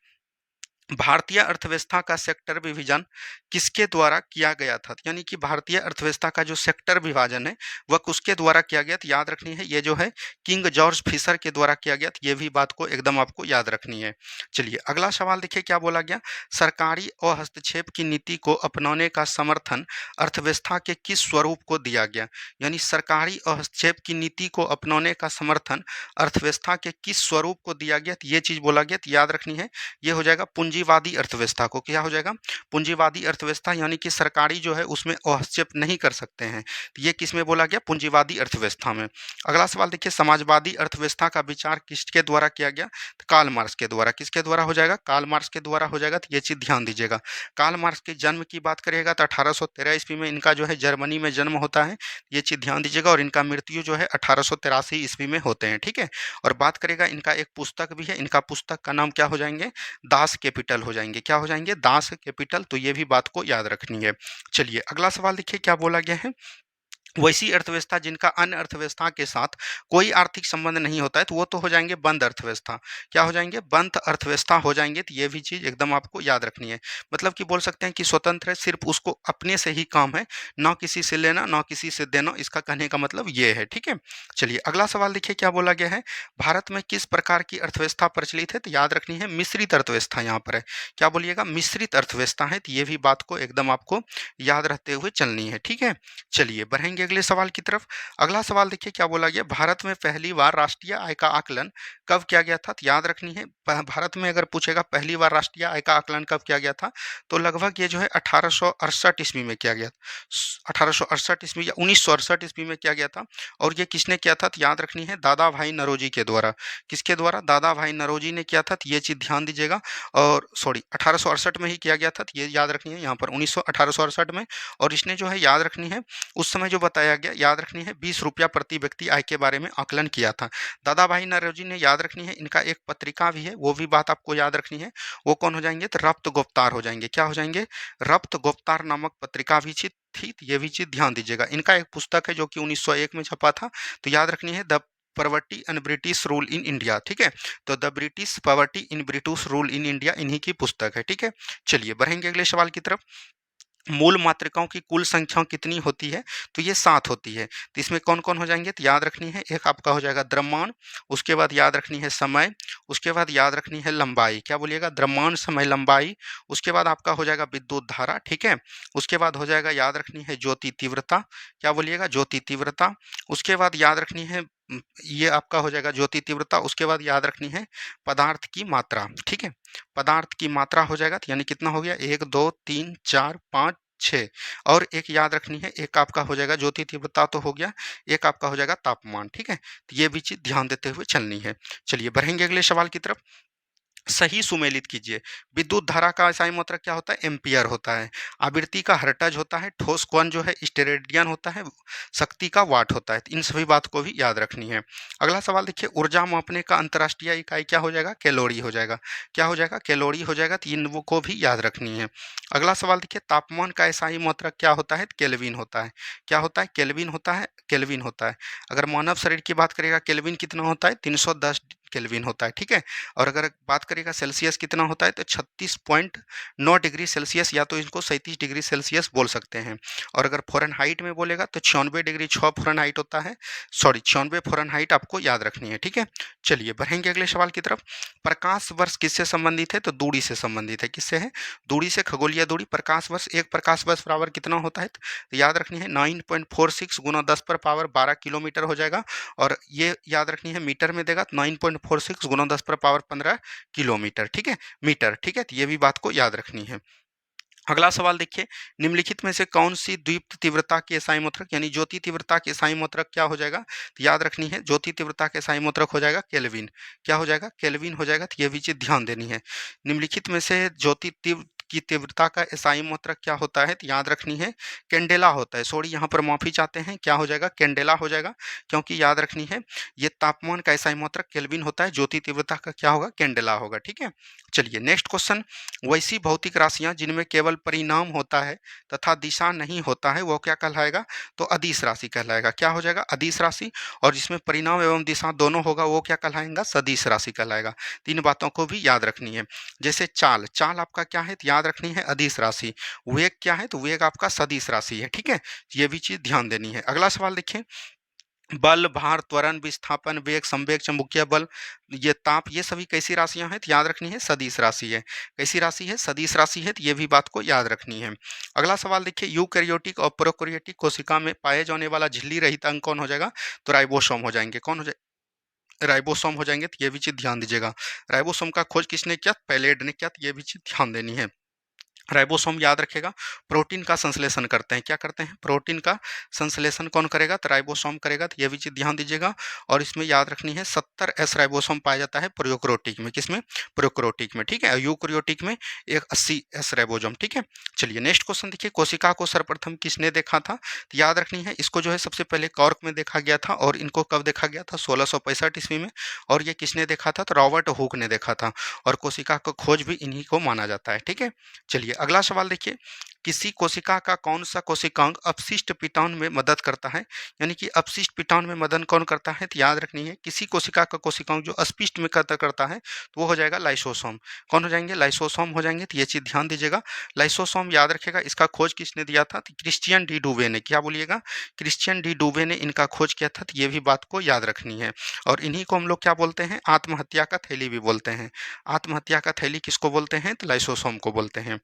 भारतीय अर्थव्यवस्था का सेक्टर विभाजन किसके द्वारा किया गया था? यानी कि भारतीय अर्थव्यवस्था का जो सेक्टर विभाजन है वह किसके द्वारा किया गया? तो याद रखनी है, ये जो है किंग जॉर्ज फिशर के द्वारा किया गया। तो ये भी बात को एकदम आपको याद रखनी है। चलिए अगला सवाल देखिए क्या बोला गया, सरकारी और हस्तक्षेप की नीति को अपनाने का समर्थन अर्थव्यवस्था के किस स्वरूप को दिया गया? यानी सरकारी और हस्तक्षेप की नीति को अपनाने का समर्थन अर्थव्यवस्था के किस स्वरूप को दिया गया? तो ये चीज बोला गया, तो याद रखनी है, ये हो जाएगा पूंजीवादी अर्थव्यवस्था को। क्या हो जाएगा? पूंजीवादी अर्थव्यवस्था, यानी कि सरकारी जो है उसमें हस्तक्षेप नहीं कर सकते हैं। तो ये किस में बोला गया? पूंजीवादी अर्थव्यवस्था में। अगला सवाल देखिए, समाजवादी अर्थव्यवस्था का विचार किसके द्वारा किया गया? तो कार्ल मार्क्स के द्वारा। किसके द्वारा हो जाएगा? कार्ल मार्क्स के द्वारा हो जाएगा। तो ये चीज ध्यान दीजिएगा। कार्ल मार्क्स के जन्म की बात करिएगा तो 1813 ईस्वी में इनका जो है जर्मनी में जन्म होता है। ये चीज ध्यान दीजिएगा। और इनका मृत्यु जो है 1883 ईस्वी में होते हैं, ठीक है। और बात करेगा, इनका एक पुस्तक भी है, इनका पुस्तक का नाम क्या हो जाएंगे? दास कैपिटल हो जाएंगे। क्या हो जाएंगे? Das Kapital. तो ये भी बात को याद रखनी है। चलिए अगला सवाल देखिए क्या बोला गया है, वैसी अर्थव्यवस्था जिनका अन्य अर्थव्यवस्था के साथ कोई आर्थिक संबंध नहीं होता है तो वो तो हो जाएंगे बंद अर्थव्यवस्था। क्या हो जाएंगे? बंद अर्थव्यवस्था हो जाएंगे। तो ये भी चीज एकदम आपको याद रखनी है। मतलब कि बोल सकते हैं कि स्वतंत्र है, सिर्फ उसको अपने से ही काम है, ना किसी से लेना ना किसी से देना। इसका कहने का मतलब ये है, ठीक है। चलिए अगला सवाल देखिए क्या बोला गया है, भारत में किस प्रकार की अर्थव्यवस्था प्रचलित है? तो याद रखनी है मिश्रित अर्थव्यवस्था यहाँ पर है। क्या बोलिएगा? मिश्रित अर्थव्यवस्था है। तो ये भी बात को एकदम आपको याद रखते हुए चलनी है, ठीक है। चलिए बढ़ेंगे अगले सवाल की तरफ। अगला सवाल देखिए क्या बोला गया, भारत में पहली बार राष्ट्रीय आय का आकलन कब किया गया था? तो याद रखनी है, भारत में अगर पूछेगा पहली बार राष्ट्रीय आय का आकलन कब किया गया था, तो लगभग ये जो है 1868 ईस्वी में किया गया। 1868 ईस्वी या 1968 ईस्वी में किया गया था। और ये किसने किया था? तो याद रखनी है दादा भाई नौरोजी के द्वारा। किसके द्वारा? दादा भाई नौरोजी ने किया था। तो ये चीज ध्यान दीजिएगा। और सॉरी 1868 में ही किया गया था। तो ये याद रखनी है यहाँ पर 1868 में। और इसने जो है याद रखनी है उस समय जो बताया गया, याद रखनी है 20 रुपया प्रति व्यक्ति आय के बारे में आकलन किया था दादा भाई नौरोजी ने। याद रखनी है इनका एक पत्रिका भी है, वो भी बात आपको याद रखनी है। वो कौन हो जाएंगे? तो रफ्त गुफ्तार हो जाएंगे। क्या हो जाएंगे? रफ्त गुफ्तार नामक पत्रिका भी थी। तो ये भी चीज ध्यान दीजिएगा। इनका एक पुस्तक है जो कि 1901 में छपा था। तो याद रखनी है the poverty and British rule in India, ठीक है। तो the British poverty in British rule in India इन्हीं की पुस्तक है, ठीक है। चलिए बढ़ेंगे अगले सवाल की तरफ। मूल मात्रिकाओं की कुल संख्या कितनी होती है? तो ये 7 होती है। तो इसमें कौन कौन हो जाएंगे? तो याद रखनी है, एक आपका हो जाएगा द्रव्यमान, उसके बाद याद रखनी है समय, उसके बाद याद रखनी है लंबाई। क्या बोलिएगा? द्रव्यमान, समय, लंबाई। उसके बाद आपका हो जाएगा विद्युत धारा, ठीक है। उसके बाद हो जाएगा याद रखनी है ज्योति तीव्रता। क्या बोलिएगा? ज्योति तीव्रता। उसके बाद याद रखनी है ये आपका हो जाएगा ज्योति तीव्रता। उसके बाद याद रखनी है पदार्थ की मात्रा, ठीक है। पदार्थ की मात्रा हो जाएगा, तो यानी कितना हो गया? 1 2 3 4 5 6। और एक याद रखनी है, एक आपका हो जाएगा ज्योति तीव्रता तो हो गया, एक आपका हो जाएगा तापमान, ठीक है। तो ये भी चीज ध्यान देते हुए चलनी है। चलिए बढ़ेंगे अगले सवाल की तरफ। सही सुमेलित कीजिए। विद्युत धारा का SI मात्रक क्या होता है? एम्पियर होता है। आवृत्ति का हर्ट्ज होता है। ठोस कण जो है स्टेरेडियन होता है। शक्ति का वाट होता है। तो इन सभी बात को भी याद रखनी है। अगला सवाल देखिए, ऊर्जा मापने का अंतर्राष्ट्रीय इकाई क्या हो जाएगा? कैलोरी हो जाएगा। क्या हो जाएगा? कैलोरी हो जाएगा। तो इन को भी याद रखनी है। अगला सवाल देखिए, तापमान का SI मात्रक क्या होता है? केल्विन होता है। क्या होता है? केल्विन होता है। केल्विन होता है। अगर मानव शरीर की बात करेगा, केल्विन कितना होता है? 310 केल्विन होता है, ठीक है। और अगर बात करेगा सेल्सियस कितना होता है, तो 36.9 डिग्री सेल्सियस, या तो इनको 37 डिग्री सेल्सियस बोल सकते हैं। और अगर फ़ारेनहाइट में बोलेगा तो 96 डिग्री 6 फ़ारेनहाइट होता है। सॉरी 96 फ़ारेनहाइट आपको याद रखनी है, ठीक है। चलिए बढ़ेंगे अगले सवाल की तरफ। प्रकाश वर्ष किससे संबंधित है? तो दूरी से संबंधित है। किससे है? दूरी से, खगोलीय दूरी। प्रकाश वर्ष, एक प्रकाश वर्ष बराबर कितना होता है? तो याद रखनी है 9.46 गुना 10 पर पावर 12 किलोमीटर हो जाएगा। और ये याद रखनी है मीटर में देगा तो 9.46 गुना 10 पर पावर 15 किलोमीटर, ठीक है, मीटर, ठीक है। तो ये भी बात को याद रखनी है। अगला सवाल देखिए, निम्नलिखित में से कौन सी द्वीप तीव्रता के SI मात्रक यानी ज्योति तीव्रता के SI मात्रक क्या हो जाएगा? तो याद रखनी है ज्योति तीव्रता के SI मात्रक हो जाएगा केल्विन। क्या हो जाएगा? केल्विन हो जाएगा। तो ये भी चीज ध्यान देनी है। निम्नलिखित में से ज्योति तीव्र की तीव्रता का एसआई मात्रक क्या होता है? तो याद रखनी है कैंडेला होता है। सॉरी, यहाँ पर माफ़ी चाहते हैं, क्या हो जाएगा? कैंडेला हो जाएगा, क्योंकि याद रखनी है ये तापमान का एसआई मात्रक केल्विन होता है, ज्योति तीव्रता का क्या होगा? कैंडेला होगा। ठीक है, चलिए नेक्स्ट क्वेश्चन। वैसी भौतिक राशियां जिनमें केवल परिणाम होता है तथा दिशा नहीं होता है वो क्या कहलाएगा? तो अदिश राशि कहलाएगा। क्या हो जाएगा? अदिश राशि। और जिसमें परिणाम एवं दिशा दोनों होगा वो क्या कहलाएगा? सदिश राशि कहलाएगा। तीन बातों को भी याद रखनी है। जैसे चाल, चाल आपका क्या है? तो याद रखनी है अदिश राशि। वेग क्या है? तो वेग आपका सदिश राशि है। ठीक है, ये भी चीज ध्यान देनी है। अगला सवाल देखिए। बल, भार, त्वरण, विस्थापन, वेग, संवेग, चुंबकीय बल, ये ताप, ये सभी कैसी राशियां हैं? तो याद रखनी है सदिश राशि है। कैसी राशि है? सदिश राशि है, तो ये भी बात को याद रखनी है। अगला सवाल देखिए। यूकैरियोटिक और प्रोकैरियोटिक कोशिका में पाए जाने वाला झिल्ली रहित अंग कौन हो जाएगा? तो राइबोसोम हो जाएंगे। कौन हो जाए? राइबोसोम हो जाएंगे। तो ये भी चीज ध्यान दीजिएगा। राइबोसोम का खोज किसने किया? पैलेड ने किया। तो ये भी चीज ध्यान देनी है। राइबोसोम याद रखेगा प्रोटीन का संश्लेषण करते हैं। क्या करते हैं? प्रोटीन का संश्लेषण कौन करेगा? तो राइबोसोम करेगा। तो ये भी चीज ध्यान दीजिएगा। और इसमें याद रखनी है 70 राइबोसोम पाया जाता है प्रोकैरियोटिक में। किसमें? प्रोकैरियोटिक में। ठीक है, यूकैरियोटिक में एक 80 राइबोसोम। ठीक है, चलिए नेक्स्ट क्वेश्चन देखिए। कोशिका को सर्वप्रथम किसने देखा था? तो याद रखनी है इसको जो है सबसे पहले कॉर्क में देखा गया था। और इनको कब देखा गया था? 1665 ईस्वी में। और ये किसने देखा था? तो रॉबर्ट हुक ने देखा था। और कोशिका का खोज भी इन्हीं को माना जाता है। ठीक है, चलिए अगला सवाल देखिए। किसी कोशिका का कौन सा कोशिकांग अपशिष्ट कीटाणु में मदद करता है? यानी कि अपशिष्ट कीटाणु में मदद कौन करता है? तो याद रखनी है किसी कोशिका का कोशिकांग जो अपशिष्ट में करता है तो वो हो जाएगा लाइसोसोम। कौन हो जाएंगे? लाइसोसोम हो जाएंगे। तो ये चीज ध्यान दीजिएगा। लाइसोसोम याद रखेगा। इसका खोज किसने दिया था? तो क्रिश्चियन डी डुवे ने। क्या बोलिएगा? क्रिश्चियन डी डुवे ने इनका खोज किया था। तो ये भी बात को याद रखनी है। और इन्हीं को हम लोग क्या बोलते हैं? आत्महत्या का थैली भी बोलते हैं। आत्महत्या का थैली किसको बोलते हैं? तो लाइसोसोम को बोलते हैं।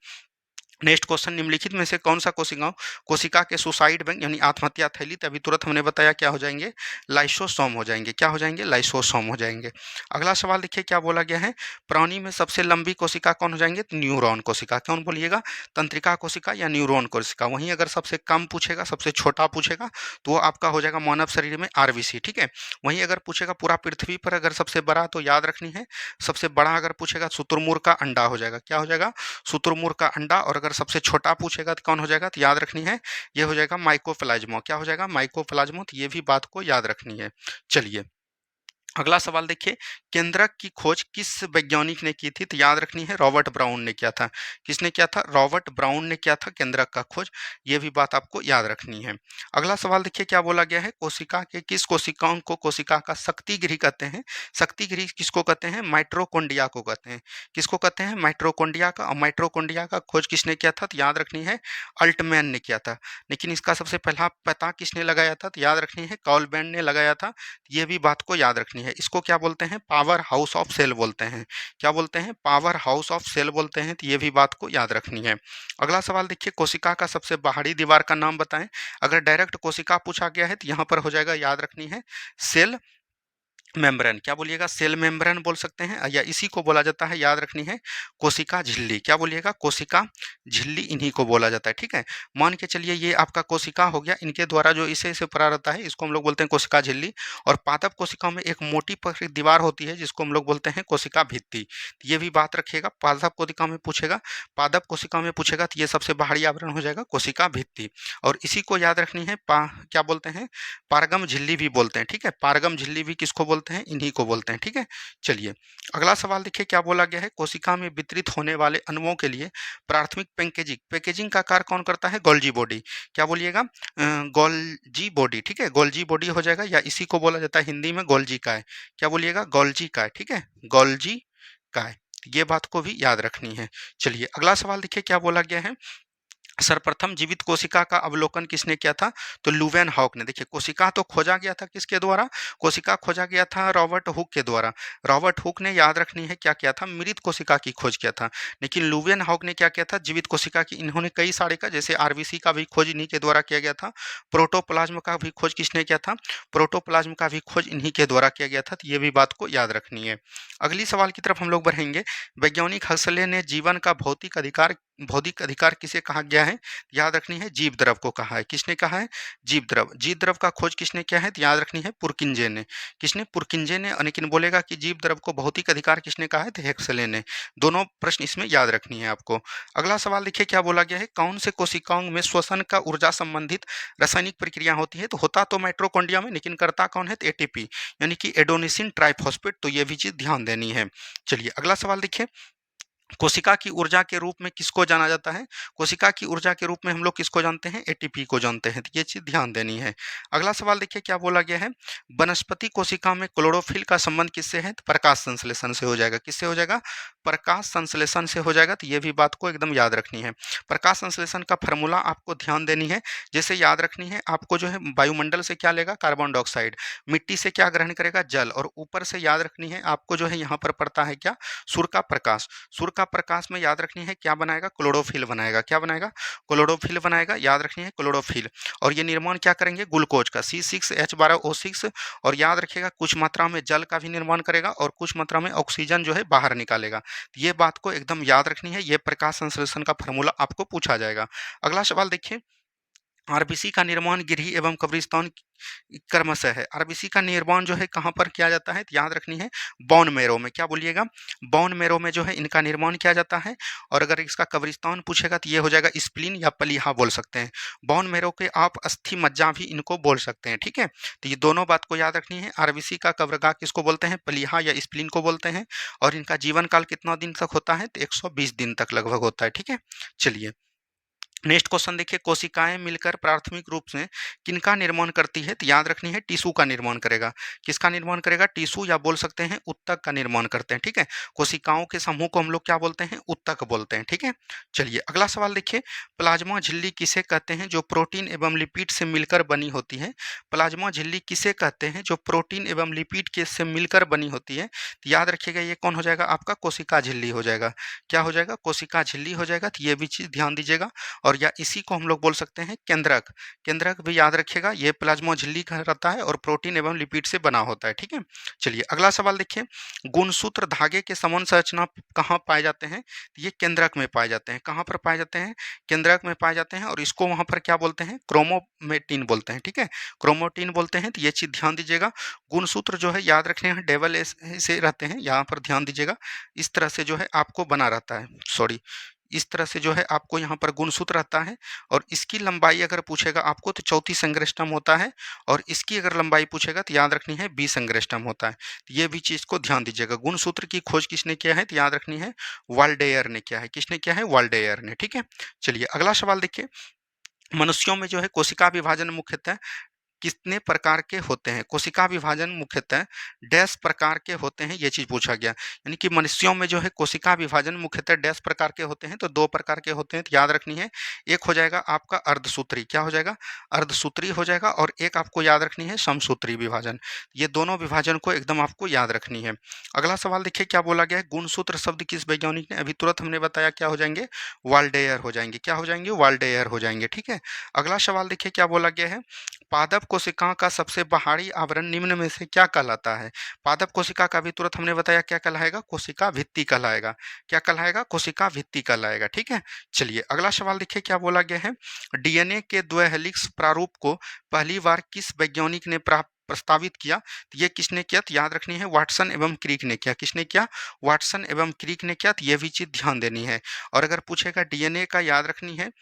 Next question. निम्नलिखित में से कौन सा कोशिका के सुसाइड बैंक यानी आत्महत्या थैली, तभी तुरंत हमने बताया क्या हो जाएंगे? लाइसोसोम हो जाएंगे। क्या हो जाएंगे? लाइसोसोम हो जाएंगे। अगला सवाल देखिए क्या बोला गया है। प्राणी में सबसे लंबी कोशिका कौन हो जाएंगे? तो न्यूरॉन कोशिका। कौन बोलिएगा? तंत्रिका कोशिका या न्यूरॉन कोशिका। वहीं अगर सबसे कम पूछेगा, सबसे छोटा पूछेगा तो वो आपका हो जाएगा मानव शरीर में आरबीसी। ठीक है, वहीं अगर पूछेगा पूरा पृथ्वी पर अगर सबसे बड़ा, तो याद रखनी है सबसे बड़ा अगर पूछेगा शुतुरमुर्ग का अंडा हो जाएगा। क्या हो जाएगा? शुतुरमुर्ग का अंडा। और अगर सबसे छोटा पूछेगा तो कौन हो जाएगा? तो याद रखनी है ये हो जाएगा माइकोप्लाज्मा। क्या हो जाएगा? माइकोप्लाज्मा। तो ये भी बात को याद रखनी है। चलिए अगला सवाल देखिए। केंद्रक की खोज किस वैज्ञानिक ने की थी? तो याद रखनी है रॉबर्ट ब्राउन ने किया था। किसने किया था? रॉबर्ट ब्राउन ने किया था केंद्रक का खोज। ये भी बात आपको याद रखनी है। अगला सवाल देखिए क्या बोला गया है। कोशिका के किस कोशिकाओं को कोशिका का शक्ति गृह कहते हैं? शक्ति गृह किसको कहते हैं? माइट्रोकोन्ड्रिया को कहते हैं। किसको कहते हैं? माइट्रोकोन्ड्रिया का। और माइट्रोकोन्ड्रिया का खोज किसने किया था? तो याद रखनी है अल्टमैन ने किया था। लेकिन इसका सबसे पहला पता किसने लगाया था? तो याद रखनी है कॉल्बैन ने लगाया था। ये भी बात को याद रखनी है। इसको क्या बोलते हैं? पावर हाउस ऑफ सेल बोलते हैं। क्या बोलते हैं? पावर हाउस ऑफ सेल बोलते हैं। तो ये भी बात को याद रखनी है। अगला सवाल देखिए। कोशिका का सबसे बाहरी दीवार का नाम बताएं। अगर डायरेक्ट कोशिका पूछा गया है तो यहाँ पर हो जाएगा, याद रखनी है सेल मेम्ब्रेन। क्या बोलिएगा? सेल मेम्ब्रेन बोल सकते हैं, या इसी को बोला जाता है, याद रखनी है कोशिका झिल्ली। क्या बोलिएगा? कोशिका झिल्ली इन्हीं को बोला जाता है। ठीक है, मान के चलिए ये आपका कोशिका हो गया, इनके द्वारा जो इसे परा रहता है इसको हम लोग बोलते हैं कोशिका झिल्ली। और पादप कोशिकाओं में एक मोटी दीवार होती है जिसको हम लोग बोलते हैं कोशिका भित्ति। ये भी बात रखिएगा। पादप कोशिका में पूछेगा, पादप कोशिका में पूछेगा तो ये सबसे बाहरी आवरण हो जाएगा कोशिका भित्ति। और इसी को याद रखनी है क्या बोलते हैं? पारगम झिल्ली भी बोलते हैं। ठीक है, पारगम झिल्ली भी किसको बोलते हैं? इन्हीं को बोलते हैं। ठीक है, चलिए अगला सवाल देखिए क्या बोला गया है। कोशिका में वितरित होने वाले अणुओं के लिए प्राथमिक पैकेजिंग पैकेजिंग का कार्य कौन करता है? Golgi body. क्या बोलिएगा? Golgi body. ठीक है, गोल्जी बॉडी हो जाएगा, या इसी को बोला जाता है हिंदी में गोल्जी काय। क्या बोलिएगा? गोल्जी काय। ठीक है, गोल्जी काय। ये बात को भी याद रखनी है। चलिए अगला सवाल देखिए क्या बोला गया है। सर्वप्रथम जीवित कोशिका का अवलोकन किसने किया था? तो लुवेन हॉक ने। देखिए कोशिका तो खोजा गया था किसके द्वारा? कोशिका खोजा गया था रॉबर्ट हुक के द्वारा। रॉबर्ट हुक ने, याद रखनी है, क्या किया था? मृत कोशिका की खोज किया था। लेकिन लुवेन हॉक ने क्या किया था? जीवित कोशिका की। इन्होंने कई सारे का, जैसे आरबीसी का भी खोज इन्हीं के द्वारा किया गया था। प्रोटोप्लाज्म का भी खोज किसने किया था? प्रोटोप्लाज्म का भी खोज इन्हीं के द्वारा किया गया था। तो ये भी बात को याद रखनी है। अगली सवाल की तरफ हम लोग बढ़ेंगे। वैज्ञानिक हक्सले ने जीवन का भौतिक अधिकार भौतिक अधिकार किसे कहा गया है? याद रखनी है जीव द्रव को कहा है। किसने कहा है? जीव द्रव। जीव द्रव का खोज किसने किया है? तो याद रखनी है पुरकिंजे ने। किसने? पुरकिंजे ने। लेकिन बोलेगा कि जीव द्रव को भौतिक अधिकार किसने कहा है? तो हेक्सले ने। दोनों प्रश्न इसमें याद रखनी है आपको। अगला सवाल देखिए क्या बोला गया है, कौन से कोशिकाओं में श्वसन का ऊर्जा संबंधित रासायनिक प्रक्रिया होती है? तो होता तो माइटोकॉन्ड्रिया में, लेकिन करता कौन है? तो एटीपी यानी कि एडोनिसिन ट्राइफॉस्फेट। तो ये भी चीज ध्यान देनी है। चलिए अगला सवाल देखिए, कोशिका की ऊर्जा के रूप में किसको जाना जाता है? कोशिका की ऊर्जा के रूप में हम लोग किसको जानते हैं? एटीपी को जानते हैं। तो ये चीज ध्यान देनी है। अगला सवाल देखिए क्या बोला गया है, वनस्पति कोशिका में क्लोरोफिल का संबंध किससे है? तो प्रकाश संश्लेषण से हो जाएगा। किससे हो जाएगा? प्रकाश संश्लेषण से हो जाएगा। तो ये भी बात को एकदम याद रखनी है। प्रकाश संश्लेषण का फॉर्मूला आपको ध्यान देनी है। जैसे याद रखनी है आपको जो है, वायुमंडल से क्या लेगा? Carbon dioxide. मिट्टी से क्या ग्रहण करेगा? जल। और ऊपर से याद रखनी है आपको जो है, यहाँ पर पड़ता है क्या? सूर्य का प्रकाश। सूर्य का प्रकाश में याद रखनी है क्या बनाएगा? क्लोरोफिल बनाएगा। क्या बनाएगा? क्लोरोफिल बनाएगा। याद रखनी है क्लोरोफिल। और ये निर्माण क्या करेंगे? ग्लूकोज का C6H12O6। और याद रखिएगा कुछ मात्रा में जल का भी निर्माण करेगा और कुछ मात्रा में ऑक्सीजन जो है बाहर निकालेगा। ये बात को एकदम याद रखनी है। ये प्रकाश संश्लेषण का फॉर्मूला आपको पूछा जाएगा। अगला सवाल देखिए, आरबीसी का निर्माण गिरही एवं कब्रिस्तान क्रमशः है। आरबीसी का निर्माण जो है कहाँ पर किया जाता है? तो याद रखनी है बोन मैरो में। क्या बोलिएगा? बोन मैरो में जो है इनका निर्माण किया जाता है। और अगर इसका कब्रिस्तान पूछेगा तो ये हो जाएगा स्प्लीन या पलीहा बोल सकते हैं। बोन मैरो के आप अस्थि मज्जा भी इनको बोल सकते हैं। ठीक है, तो ये दोनों बात को याद रखनी है। आरबीसी का कब्रगाह किसको बोलते हैं? पलीहा या स्प्लीन को बोलते हैं। और इनका जीवन काल कितना दिन तक होता है? तो 120 दिन तक लगभग होता है। ठीक है, चलिए नेक्स्ट क्वेश्चन देखिए, कोशिकाएं मिलकर प्राथमिक रूप से किनका निर्माण करती है? तो याद रखनी है टिश्यू का निर्माण करेगा। किसका निर्माण करेगा? टिश्यू या बोल सकते हैं उत्तक का निर्माण करते हैं। ठीक है, कोशिकाओं के समूह को हम लोग क्या बोलते हैं? उत्तक बोलते हैं। ठीक है, चलिए अगला सवाल देखिए, प्लाज्मा झिल्ली किसे कहते हैं जो प्रोटीन एवं लिपिड से मिलकर बनी होती है? प्लाज्मा झिल्ली किसे कहते हैं जो प्रोटीन एवं लिपिड के से मिलकर बनी होती है? तो याद रखिएगा ये कौन हो जाएगा? आपका कोशिका झिल्ली हो जाएगा। क्या हो जाएगा? कोशिका झिल्ली हो जाएगा। तो ये भी चीज ध्यान दीजिएगा। और या इसी को हम लोग बोल सकते हैं केंद्रक। केंद्रक भी याद रखिएगा, ये प्लाज्मा झिल्ली का रहता है और प्रोटीन एवं लिपिड से बना होता है। ठीक है, चलिए अगला सवाल देखिए, गुणसूत्र धागे के समान संरचना कहाँ पाए जाते हैं? तो ये केंद्रक में पाए जाते हैं। कहाँ पर पाए जाते हैं? केंद्रक में पाए जाते हैं। और इसको वहां पर क्या बोलते हैं? क्रोमोमेटिन बोलते हैं। ठीक है, क्रोमोटिन बोलते हैं। तो ये चीज ध्यान दीजिएगा। गुणसूत्र जो है याद रखने हैं डबल एस से रहते हैं। यहाँ पर ध्यान दीजिएगा, इस तरह से जो है आपको बना रहता है। सॉरी, इस तरह से जो है आपको यहाँ पर गुणसूत्र रहता है। और इसकी लंबाई अगर पूछेगा आपको तो 34 संग्रेस्टम होता है। और इसकी अगर लंबाई पूछेगा तो याद रखनी है 20 संग्रेस्टम होता है। तो ये भी चीज को ध्यान दीजिएगा। गुणसूत्र की खोज किसने किया है? तो याद रखनी है वाल्डेयर ने किया है। किसने किया है? वाल्डेयर ने। ठीक है, चलिए अगला सवाल देखिए, मनुष्यों में जो है कोशिका विभाजन मुख्यतः कितने प्रकार के होते हैं? कोशिका विभाजन मुख्यतः डैश प्रकार के होते हैं, ये चीज पूछा गया। यानी कि मनुष्यों में जो है कोशिका विभाजन मुख्यतः डैश प्रकार के होते हैं? तो 2 प्रकार के होते हैं। तो याद रखनी है, एक हो जाएगा आपका अर्धसूत्री। क्या हो जाएगा? अर्धसूत्री हो जाएगा। और एक आपको याद रखनी है समसूत्री विभाजन। ये दोनों विभाजन को एकदम आपको याद रखनी है। अगला सवाल देखिए क्या बोला गया है, गुणसूत्र शब्द किस वैज्ञानिक ने? अभी तुरंत हमने बताया क्या हो जाएंगे? वाल्डेयर हो जाएंगे। क्या हो जाएंगे? वाल्डेयर हो जाएंगे। ठीक है, अगला सवाल देखिए क्या बोला गया है, पादप कोशिकाओं का सबसे बाहरी आवरण निम्न में से क्या कहलाता है? पादप कोशिका का भी तुरंत हमने बताया क्या कहलाएगा? कोशिका भित्ति कहलाएगा। क्या कहलाएगा? कोशिका भित्ति कहलाएगा। ठीक है, चलिए अगला सवाल देखिए क्या बोला गया है, डीएनए के द्वैहेलिक्स प्रारूप को पहली बार किस वैज्ञानिक ने प्रस्तावित किया? तो ये किसने किया? तो याद रखनी है वाटसन एवं क्रिक ने किया। किसने किया? वाटसन एवं क्रिक ने किया। तो ये भी चीज ध्यान देनी है। और अगर पूछेगा डीएनए का, याद रखनी है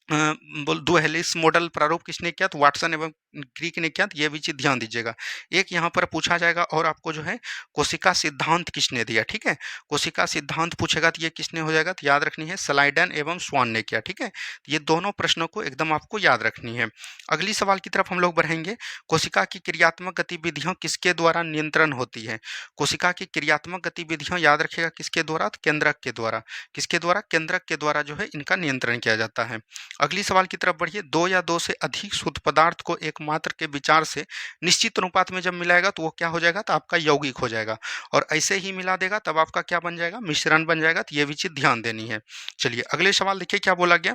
बोल दो हेलिस मॉडल प्रारूप किसने किया? तो वाटसन एवं क्रिक ने किया। तो ये भी चीज ध्यान दीजिएगा। एक यहाँ पर पूछा जाएगा और आपको जो है कोशिका सिद्धांत किसने दिया? ठीक है, कोशिका सिद्धांत पूछेगा तो ये किसने हो जाएगा? तो याद रखनी है स्लाइडन एवं स्वान ने किया। ठीक है, तो ये दोनों प्रश्नों को एकदम आपको याद रखनी है। अगली सवाल की तरफ हम लोग बढ़ेंगे, कोशिका की क्रियात्मक गतिविधियां किसके द्वारा नियंत्रण होती है? कोशिका की क्रियात्मक गतिविधियां याद रखिएगा किसके द्वारा? तो केंद्रक के द्वारा। किसके द्वारा? केंद्रक के द्वारा जो है इनका नियंत्रण किया जाता है। अगली सवाल की तरफ बढ़िए, 2 या 2 से अधिक शुद्ध पदार्थ को एक मात्र के विचार से निश्चित अनुपात में जब मिलाएगा तो वो क्या हो जाएगा? तो आपका यौगिक हो जाएगा। और ऐसे ही मिला देगा तब आपका क्या बन जाएगा? मिश्रण बन जाएगा। तो ये भी चीज ध्यान देनी है। चलिए अगले सवाल देखिए क्या बोला गया,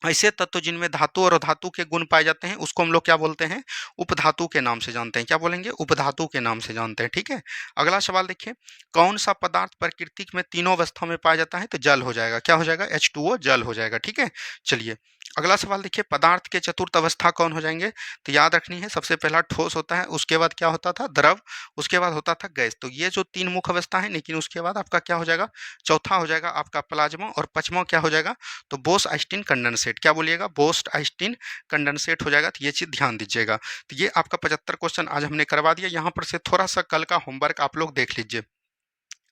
ऐसे तत्व जिनमें धातु और अधातु के गुण पाए जाते हैं उसको हम लोग क्या बोलते हैं, उपधातु के नाम से जानते हैं। क्या बोलेंगे, उपधातु के नाम से जानते हैं। ठीक है, अगला सवाल देखिए, कौन सा पदार्थ प्रकृति में तीनों अवस्थाओं में पाया जाता है, तो जल हो जाएगा। क्या हो जाएगा, H2O जल हो जाएगा। ठीक है, चलिए अगला सवाल देखिए, पदार्थ के चतुर्थ अवस्था कौन हो जाएंगे, तो याद रखनी है, सबसे पहला ठोस होता है, उसके बाद क्या होता था, द्रव, उसके बाद होता था गैस। तो ये जो तीन मुख्य अवस्था है, लेकिन उसके बाद आपका क्या हो जाएगा, चौथा हो जाएगा आपका प्लाज्मा, और पांचवा क्या हो जाएगा, तो बोस आइंस्टीन कंडेंसेट। क्या बोलिएगा, बोस आइंस्टीन कंडेंसेट हो जाएगा। तो ये चीज ध्यान दीजिएगा। तो ये आपका 75 क्वेश्चन आज हमने करवा दिया। यहाँ पर से थोड़ा सा कल का होमवर्क आप लोग देख लीजिए।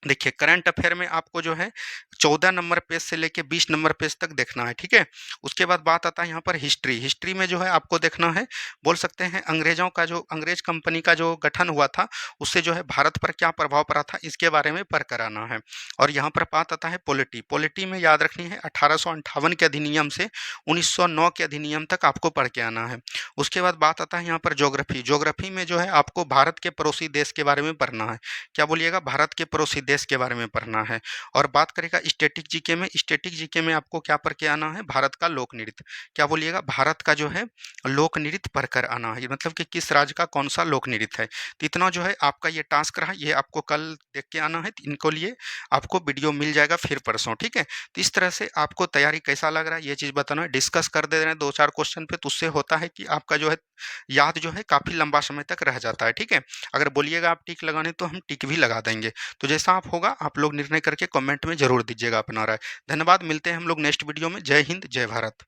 देखिए करंट अफेयर में आपको जो है 14 नंबर पेज से लेके 20 नंबर पेज तक देखना है। ठीक है, उसके बाद बात आता है यहाँ पर हिस्ट्री। हिस्ट्री में जो है आपको देखना है, बोल सकते हैं अंग्रेजों का जो अंग्रेज कंपनी का जो गठन हुआ था उससे जो है भारत पर क्या प्रभाव पड़ा था, इसके बारे में पढ़ कर आना है। और यहाँ पर बात आता है पॉलिटी। पॉलिटी में याद रखनी है 1858 के अधिनियम से 1909 के अधिनियम तक आपको पढ़ के आना है। उसके बाद बात आता है यहाँ पर ज्योग्राफी। ज्योग्राफी में जो है आपको भारत के पड़ोसी देश के बारे में पढ़ना है। क्या बोलिएगा, भारत के पड़ोसी देश के बारे में पढ़ना है। और बात करेगा स्टैटिक जीके में, स्टैटिक जीके में आपको क्या पढ़ के आना है, भारत का लोक नृत्य। क्या बोलिएगा, भारत का जो है लोक नृत्य पढ़ कर आना है, मतलब कि किस राज्य का कौन सा लोक नृत्य है। तो इतना जो है आपका ये टास्क रहा, ये आपको कल देख के आना है। तो इनको लिए आपको वीडियो मिल जाएगा फिर परसों। ठीक है, तो इस तरह से आपको तैयारी कैसा लग रहा है ये चीज़ बताना है। डिस्कस कर दे रहे हैं दो चार क्वेश्चन पे, तो उससे होता है कि आपका जो है याद जो है काफ़ी लंबा समय तक रह जाता है। ठीक है, अगर बोलिएगा आप टिक लगाने तो हम टिक भी लगा देंगे। तो जैसा आप होगा आप लोग निर्णय करके कमेंट में जरूर दीजिएगा अपना राय। धन्यवाद, मिलते हैं हम लोग नेक्स्ट वीडियो में। जय हिंद, जय भारत।